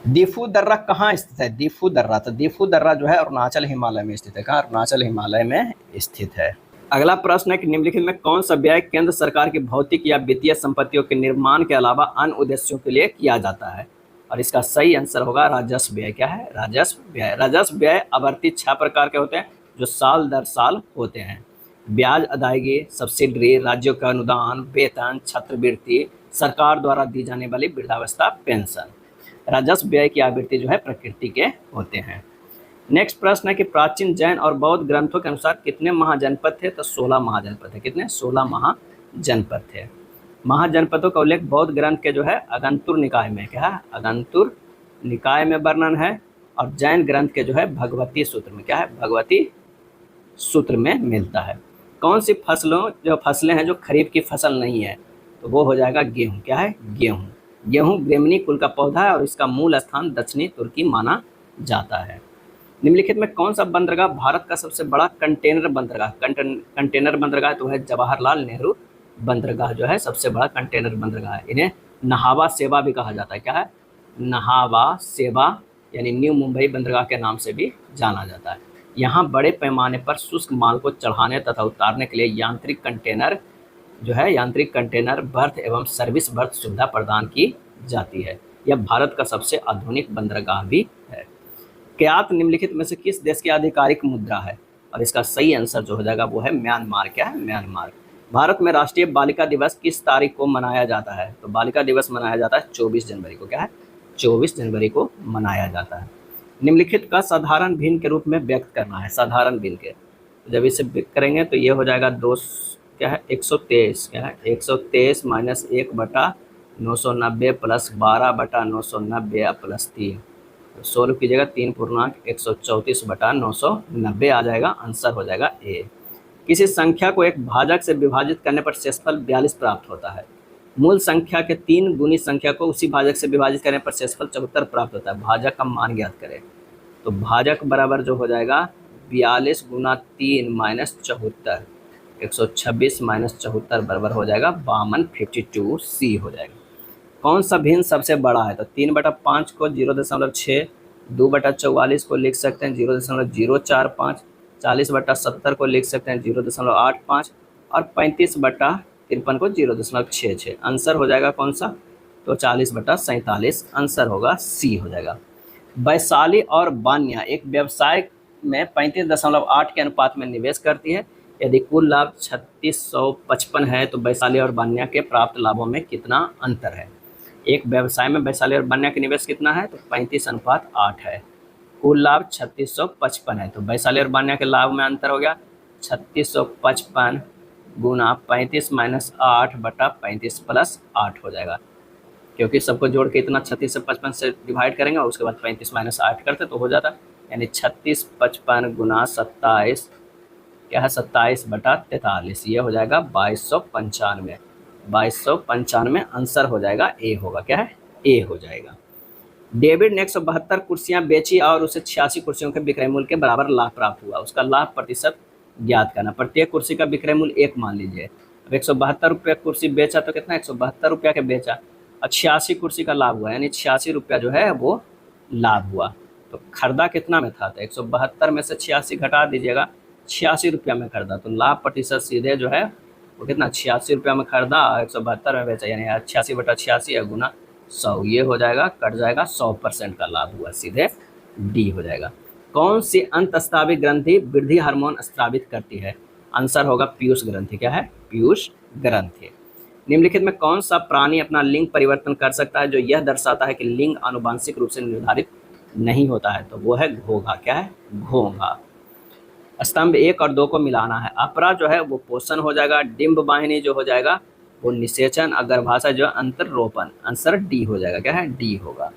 दीफू दर्रा कहाँ स्थित है, दीफू दर्रा, तो दीफू दर्रा जो है अरुणाचल हिमालय में स्थित है, कहाँ, अरुणाचल हिमालय में स्थित है। अगला प्रश्न है कि निम्नलिखित में कौन सा व्यय केंद्र सरकार की भौतिक या वित्तीय संपत्तियों के निर्माण के अलावा अन्य उद्देश्यों के लिए किया जाता है, और इसका सही आंसर होगा राजस्व व्यय, क्या है, राजस्व व्यय। राजस्व व्यय आवर्ती 6 प्रकार के होते हैं जो साल दर साल होते हैं। ब्याज अदायगी, सब्सिडी, राज्यों का अनुदान, वेतन, छात्रवृत्ति, सरकार द्वारा दी जाने वाली वृद्धावस्था पेंशन। राजस्व व्यय की आवृत्ति जो है प्रकृति के होते हैं। नेक्स्ट प्रश्न है कि प्राचीन जैन और बौद्ध ग्रंथों के अनुसार कितने महाजनपद थे, तो 16 महाजनपद थे। कितने, 16 महाजनपद थे। महाजनपदों का उल्लेख बौद्ध ग्रंथ के जो है अगंतुर निकाय में, क्या है, अगंतुर निकाय में वर्णन है, और जैन ग्रंथ के जो है भगवती सूत्र में, क्या है, भगवती सूत्र में मिलता है। कौन सी फसलें हैं जो खरीफ की फसल नहीं है, तो वो हो जाएगा गेहूँ, क्या है, गेहूँ। गेहूँ ग्रेमनी कुल का पौधा है और इसका मूल स्थान दक्षिणी तुर्की माना जाता है। निम्नलिखित में कौन सा बंदरगाह भारत का सबसे बड़ा कंटेनर बंदरगाह, कंटेनर बंदरगाह तो है जवाहरलाल नेहरू बंदरगाह जो है सबसे बड़ा कंटेनर बंदरगाह है। इन्हें नहावा सेवा भी कहा जाता है, क्या है, नहावा सेवा, यानी न्यू मुंबई बंदरगाह के नाम से भी जाना जाता है। यहाँ बड़े पैमाने पर शुष्क माल को चढ़ाने तथा उतारने के लिए यांत्रिक कंटेनर बर्थ एवं सर्विस बर्थ सुविधा प्रदान की जाती है। यह भारत का सबसे आधुनिक बंदरगाह भी है। क्या निम्नलिखित में से किस देश की आधिकारिक मुद्रा है, और इसका सही आंसर जो हो जाएगा वो है म्यांमार, क्या है, म्यांमार। भारत में राष्ट्रीय बालिका दिवस किस तारीख को मनाया जाता है, तो बालिका दिवस मनाया जाता है 24 जनवरी को, क्या है, 24 जनवरी को मनाया जाता है। निम्नलिखित का साधारण भिन्न के रूप में व्यक्त करना है, साधारण भिन्न के, जब इसे व्यक्त करेंगे तो ये हो जाएगा 123, क्या है, 123 माइनस 1/990 प्लस 12/990 प्लस 3, सोल्व कीजिएगा, 3 पूर्णांक 134/990 आ जाएगा, आंसर हो जाएगा ए। किसी संख्या को एक भाजक से विभाजित करने पर शेषफल 42 प्राप्त होता है। मूल संख्या के 3 गुनी संख्या को उसी भाजक से विभाजित करने पर शेषफल 74 प्राप्त होता है। भाजक का मान ज्ञात करें, तो भाजक बराबर जो हो जाएगा 42 गुना 3 माइनस 74, 126 माइनस 74 बराबर हो जाएगा 52, 52 सी हो जाएगा। कौन सा भिन्न सबसे बड़ा है, तो 3/5 को 0.6, 2/44 को लिख सकते हैं 0.045, 40/70 को लिख सकते हैं 0.85, और 35/53 को 0.66। आंसर हो जाएगा कौन सा, तो 40/47 आंसर होगा, सी हो जाएगा। वैशाली और बान्या एक व्यवसाय में 35.8 के अनुपात में निवेश करती है। यदि कुल लाभ 3655 है तो वैशाली और बान्या के प्राप्त लाभों में कितना अंतर है। एक व्यवसाय में वैशाली और बान्या के निवेश कितना है, तो 35:8 है। कुल लाभ 3655 है, तो वैशाली और बान्या के लाभ में अंतर हो गया 3655 गुना 35 माइनस 8/35 प्लस 8 हो जाएगा, क्योंकि सबको जोड़ के इतना 36 से 55 से डिवाइड करेंगे और उसके बाद 35 माइनस 8 करते तो हो जाता, यानी 3655 गुना 27, क्या है, 27/43, ये हो जाएगा 2295, 2295 आंसर हो जाएगा ए होगा, क्या है, ए हो जाएगा। डेविड ने 172 कुर्सियां बेची और उसे 86 कुर्सियों के विक्रय मूल्य के बराबर लाभ प्राप्त हुआ। उसका लाभ प्रतिशत ज्ञात करना। प्रत्येक कुर्सी का विक्रय मूल्य 1 मान लीजिए। अब 172 रुपये कुर्सी बेचा तो कितना, 172 रुपया के बेचा, और 86 कुर्सी का लाभ हुआ, यानी 86 रुपया जो है वो लाभ हुआ। तो खरीदा कितना में था, तो 172 में से 86 घटा दीजिएगा, 86 रुपया में खरीदा, तो लाभ प्रतिशत सीधे जो है वो कितना, 86 रुपया में खरीदा और 172 में बेचा, यानी 86/86 या गुना 100, ये हो जाएगा, कट जाएगा, 100% का लाभ हुआ, सीधे डी हो जाएगा। कौन सी अंतस्रावी ग्रंथि वृद्धि हार्मोन स्रावित करती है, आंसर होगा पीयूष ग्रंथि, क्या है, पीयूष ग्रंथि। निम्नलिखित में कौन सा प्राणी अपना लिंग परिवर्तन कर सकता है जो यह दर्शाता है कि लिंग आनुवांशिक रूप से निर्धारित नहीं होता है, तो वो है घोंघा, क्या है, घोंघा। स्तंभ 1 और 2 को मिलाना है। अपरा जो है वो पोषण हो जाएगा, डिम्ब वाहिनी जो हो जाएगा वो निषेचन, गर्भाशय जो अंतरोपण, आंसर डी हो जाएगा, क्या है, डी होगा।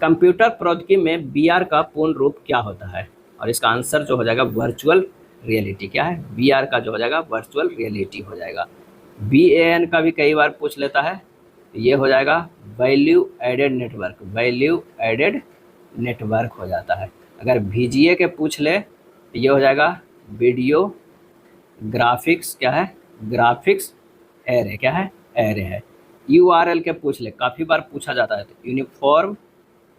कंप्यूटर प्रौद्योगिकी में वीआर का पूर्ण रूप क्या होता है, और इसका आंसर जो हो जाएगा वर्चुअल रियलिटी, क्या है, वीआर का जो हो जाएगा वर्चुअल रियलिटी हो जाएगा। VAN का भी कई बार पूछ लेता है, तो ये हो जाएगा value added network, value added network हो जाता है। अगर VGA के पूछ ले तो ये हो जाएगा वीडियो ग्राफिक्स, क्या है, ग्राफिक्स एरे, क्या है, एरे है। URL के पूछ ले, काफ़ी बार पूछा जाता है, तो यूनिफॉर्म,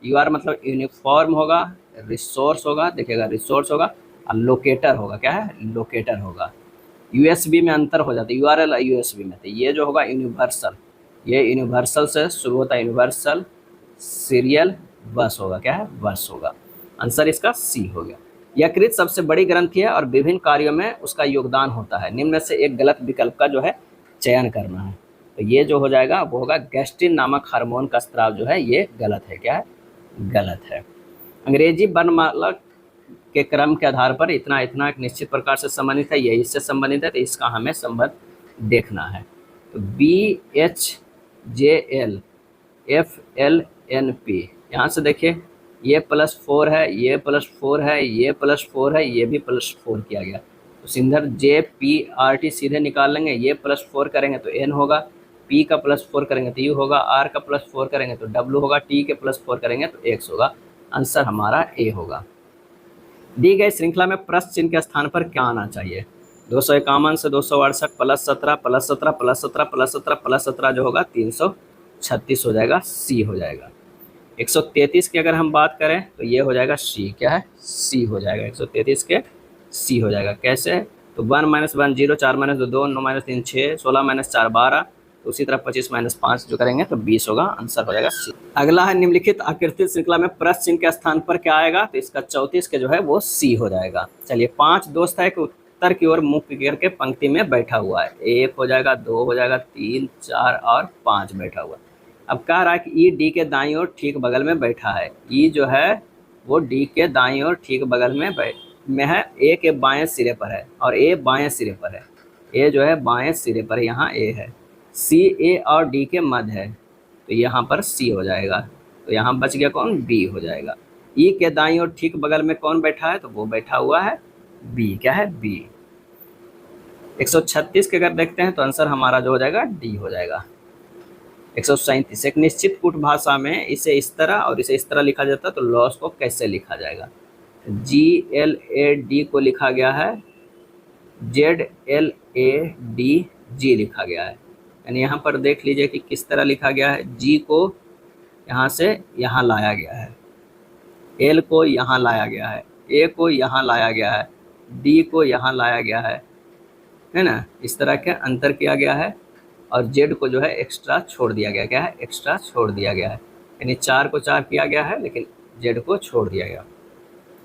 UR मतलब यूनिफॉर्म होगा, रिसोर्स होगा, देखिएगा रिसोर्स होगा, और लोकेटर होगा, क्या है, लोकेटर होगा। USB में अंतर हो जाता है, URL और USB में, तो ये जो होगा यूनिवर्सल, ये यूनिवर्सल से शुरू होता है, यूनिवर्सल सीरियल बस होगा, क्या है, बस होगा। आंसर इसका C हो गया। यकृत सबसे बड़ी ग्रंथि है और विभिन्न कार्यों में उसका योगदान होता है, निम्न में से एक गलत विकल्प का जो है चयन करना है। तो ये जो हो जाएगा वो होगा गैस्ट्रिन नामक हार्मोन का स्त्राव जो है ये गलत है, क्या है, गलत है। अंग्रेजी वर्णमाला के क्रम के आधार पर इतना इतना एक निश्चित प्रकार से संबंधित है, ये इससे संबंधित है, तो इसका हमें संबंध देखना है। तो BHJL FLNP, यहाँ से देखिए ये +4 है, ये +4 है, ये +4 है, ये भी +4 किया गया। तो सिंधर JPRT सीधे निकाल लेंगे, ये +4 करेंगे तो N होगा, P का +4 करेंगे तो U होगा, R का +4 करेंगे तो W होगा, T के +4 करेंगे तो X होगा। आंसर हमारा A होगा। दी गई श्रृंखला में प्रश्न चिन्ह के स्थान पर क्या आना चाहिए? 251 से 268 +17 +17 +17 +17 +17 जो होगा 336 हो जाएगा, C हो जाएगा। 133 की अगर हम बात करें तो ये हो जाएगा C, क्या है, C हो जाएगा, 133 के C हो जाएगा। कैसे? तो 1 - 1 0, 4 - 2 2, 9 - 3 6, 16 - 4 12, तो उसी तरह 25 - 5 जो करेंगे तो 20 होगा। आंसर हो जाएगा C। अगला है निम्नलिखित आकृति श्रृंखला में प्रश्न चिन्ह के स्थान पर क्या आएगा? तो इसका 34 के जो है वो C हो जाएगा। चलिए, 5 दोस्त है कि उत्तर की ओर मुख करके पंक्ति में बैठा हुआ है, 1 हो जाएगा, 2 हो जाएगा, 3 4 और 5 बैठा हुआ है। अब कह रहा है कि E D के दाईं ओर ठीक बगल में बैठा है। E जो है वो D के दाईं ओर ठीक बगल में है, A के बाएं सिरे पर है और A बाएं सिरे पर है। A जो है बाएं सिरे पर, यहाँ A है। C A और D के मध्य है, तो यहाँ पर C हो जाएगा। तो यहाँ बच गया कौन? B हो जाएगा। E के दाईं ओर ठीक बगल में कौन बैठा है? तो वो बैठा हुआ है B, क्या है, B। 136 के अगर देखते हैं तो आंसर हमारा जो हो जाएगा D हो जाएगा। 137, एक निश्चित कूट भाषा में इसे इस तरह और इसे इस तरह लिखा जाता है, तो लॉस को कैसे लिखा जाएगा? GLAD को लिखा गया है ZLADG लिखा गया है, यानी यहाँ पर देख लीजिए कि किस तरह लिखा गया है। G को यहाँ से यहाँ लाया गया है, L को यहाँ लाया गया है, A को यहाँ लाया गया है, D को यहाँ लाया गया है ना, इस तरह के अंतर किया गया है। और Z को जो है एक्स्ट्रा छोड़ दिया गया, क्या है, एक्स्ट्रा छोड़ दिया गया है, यानी 4 को 4 किया गया है लेकिन Z को छोड़ दिया गया।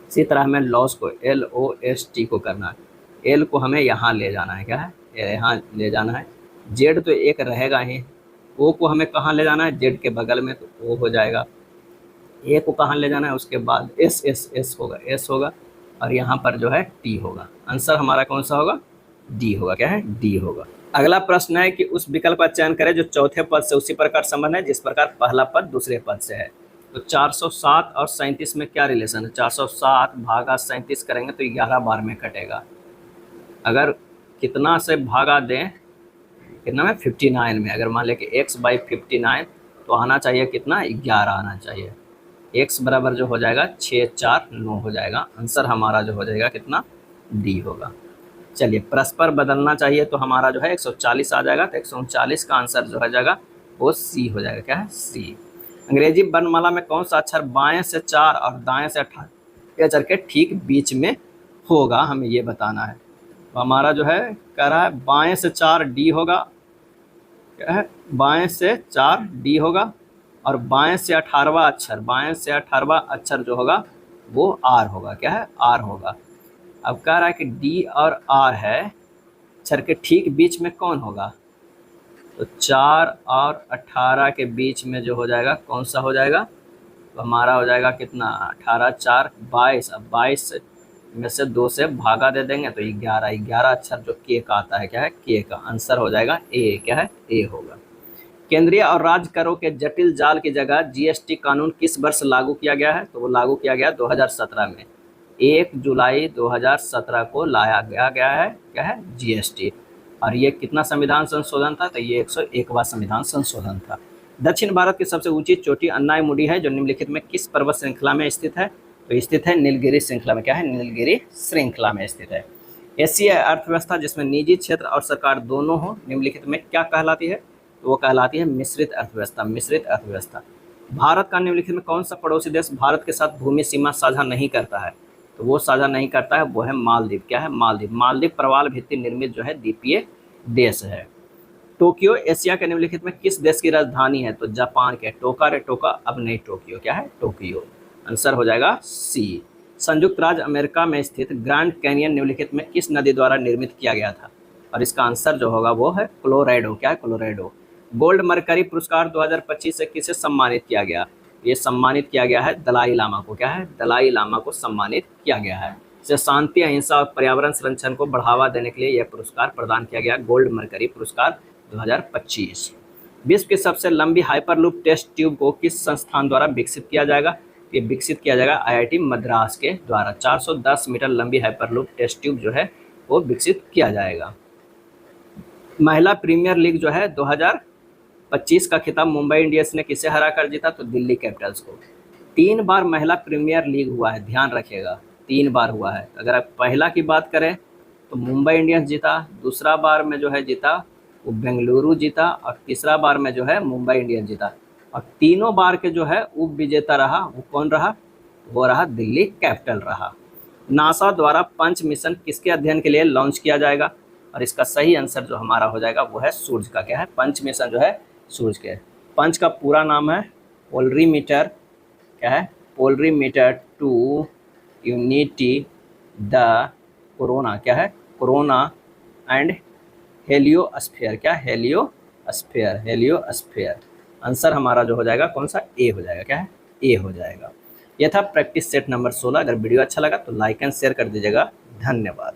इसी तरह हमें लॉस को LOST को करना है, L को हमें यहाँ ले जाना है, क्या है, यहाँ ले जाना है। Z तो एक रहेगा ही, O को हमें कहाँ ले जाना है? Z के बगल में, तो O हो जाएगा। A को कहाँ ले जाना है? उसके बाद S होगा, S होगा, और यहाँ पर जो है T होगा। आंसर हमारा कौन सा होगा? D होगा, क्या है, D होगा। अगला प्रश्न है कि उस विकल्प का चयन करें जो चौथे पद से उसी प्रकार संबंध है जिस प्रकार पहला पद दूसरे पद से है। तो 407 और 37 में क्या रिलेशन है? 407 भागा 37 करेंगे तो 11 बार में कटेगा। अगर कितना से भागा दें, कितना में, 59 में, अगर मान लें कि x/59 तो आना चाहिए कितना? 11 आना चाहिए। x बराबर जो हो जाएगा 6 4 9 हो जाएगा। आंसर हमारा जो हो जाएगा कितना? D होगा। चलिए, परस्पर बदलना चाहिए तो हमारा जो है 140 आ जाएगा, तो 139 का आंसर जो हो जाएगा वो C हो जाएगा, क्या है, C। अंग्रेजी वर्णमाला में कौन सा अक्षर बाएं से 4 और दाएं से 18 अक्षर के ठीक बीच में होगा, हमें ये बताना है। तो हमारा जो है कह रहा है बाएं से 4 D होगा, क्या है, बाएं से 4 D होगा, और बाएं से 18वां अक्षर, बाएं से 18वां अक्षर जो होगा वो R होगा, क्या है, R होगा। अब कह रहा है कि D और R है, अक्षर के ठीक बीच में कौन होगा? तो 4 और 18 के बीच में जो हो जाएगा कौन सा हो जाएगा? तो हमारा हो जाएगा कितना? 18 4 22। अब 22 में से 2 से भागा दे देंगे तो 11 अक्षर जो K का आता है, क्या है, K का। आंसर हो जाएगा A, क्या है, A होगा। केंद्रीय और राज्य करों के जटिल जाल की जगह GST कानून किस वर्ष लागू किया गया है? तो वो लागू किया गया 2017 में। 1 जुलाई 2017 को लाया गया है, क्या है, GST। और ये कितना संविधान संशोधन था? तो ये 101वां संविधान संशोधन था। दक्षिण भारत की सबसे ऊंची चोटी अन्नायमुडी है, जो निम्नलिखित में किस पर्वत श्रृंखला में स्थित है? तो स्थित है नीलगिरी श्रृंखला में। क्या है? नीलगिरी श्रृंखला में स्थित है। एशियाई अर्थव्यवस्था जिसमें निजी क्षेत्र और सरकार दोनों हो, निम्नलिखित में क्या कहलाती है? तो वो कहलाती है मिश्रित अर्थव्यवस्था। मिश्रित अर्थव्यवस्था। भारत का निम्नलिखित में कौन सा पड़ोसी देश भारत के साथ भूमि सीमा साझा नहीं करता है? तो वो साझा नहीं करता है, वो है मालदीव। क्या है? मालदीव। मालदीव प्रवाल भित्ति निर्मित जो है द्वीपीय देश है। टोक्यो एशिया के निम्नलिखित में किस देश की राजधानी है? तो जापान के। टोका रे टोका, अब नहीं टोक्यो। क्या है? टोक्यो। आंसर हो जाएगा सी। संयुक्त राज्य अमेरिका में स्थित ग्रैंड कैनियन निम्नलिखित में किस नदी द्वारा निर्मित किया गया था? और इसका आंसर जो होगा वो है कोलोराडो। क्या है? कोलोराडो। गोल्ड मरकरी पुरस्कार 2025 से किसे सम्मानित किया गया? ये सम्मानित किया गया है दलाई लामा को। क्या है? दलाई लामा को सम्मानित किया गया है। इसे शांति, अहिंसा और पर्यावरण संरक्षण को बढ़ावा देने के लिए यह पुरस्कार प्रदान किया गया, गोल्ड मरकरी पुरस्कार 2025। विश्व की सबसे लंबी हाइपरलूप टेस्ट ट्यूब को किस संस्थान द्वारा विकसित किया जाएगा? ये विकसित किया जाएगा आईआईटी मद्रास के द्वारा। 410 मीटर लंबी हाइपरलूप टेस्ट ट्यूब जो है वो विकसित किया जाएगा। महिला प्रीमियर लीग जो है 2025 का खिताब मुंबई इंडियंस ने किसे हराकर जीता? तो दिल्ली कैपिटल्स को। 3 बार महिला प्रीमियर लीग हुआ है, ध्यान रखिएगा, 3 बार हुआ है। अगर आप पहला की बात करें तो मुंबई इंडियंस जीता, दूसरा बार में जो है जीता वो बेंगलुरु जीता, और तीसरा बार में जो है मुंबई इंडियंस जीता। और तीनों बार के जो है उप विजेता रहा वो कौन रहा? वो रहा दिल्ली कैपिटल रहा। नासा द्वारा पंच मिशन किसके अध्ययन के लिए लॉन्च किया जाएगा? और इसका सही आंसर जो हमारा हो जाएगा वो है सूर्य का। क्या है? पंच मिशन जो है सूर्य के। पंच का पूरा नाम है पोलरीमीटर। क्या है? Polarimeter to unity the corona. क्या है? Corona and heliosphere. क्या? हेलियोस्फीयर। हेलियोस्फीयर। आंसर हमारा जो हो जाएगा कौन सा? ए हो जाएगा। क्या है? ए हो जाएगा। यह था प्रैक्टिस सेट नंबर 16। अगर वीडियो अच्छा लगा तो लाइक एंड शेयर कर दीजिएगा। धन्यवाद।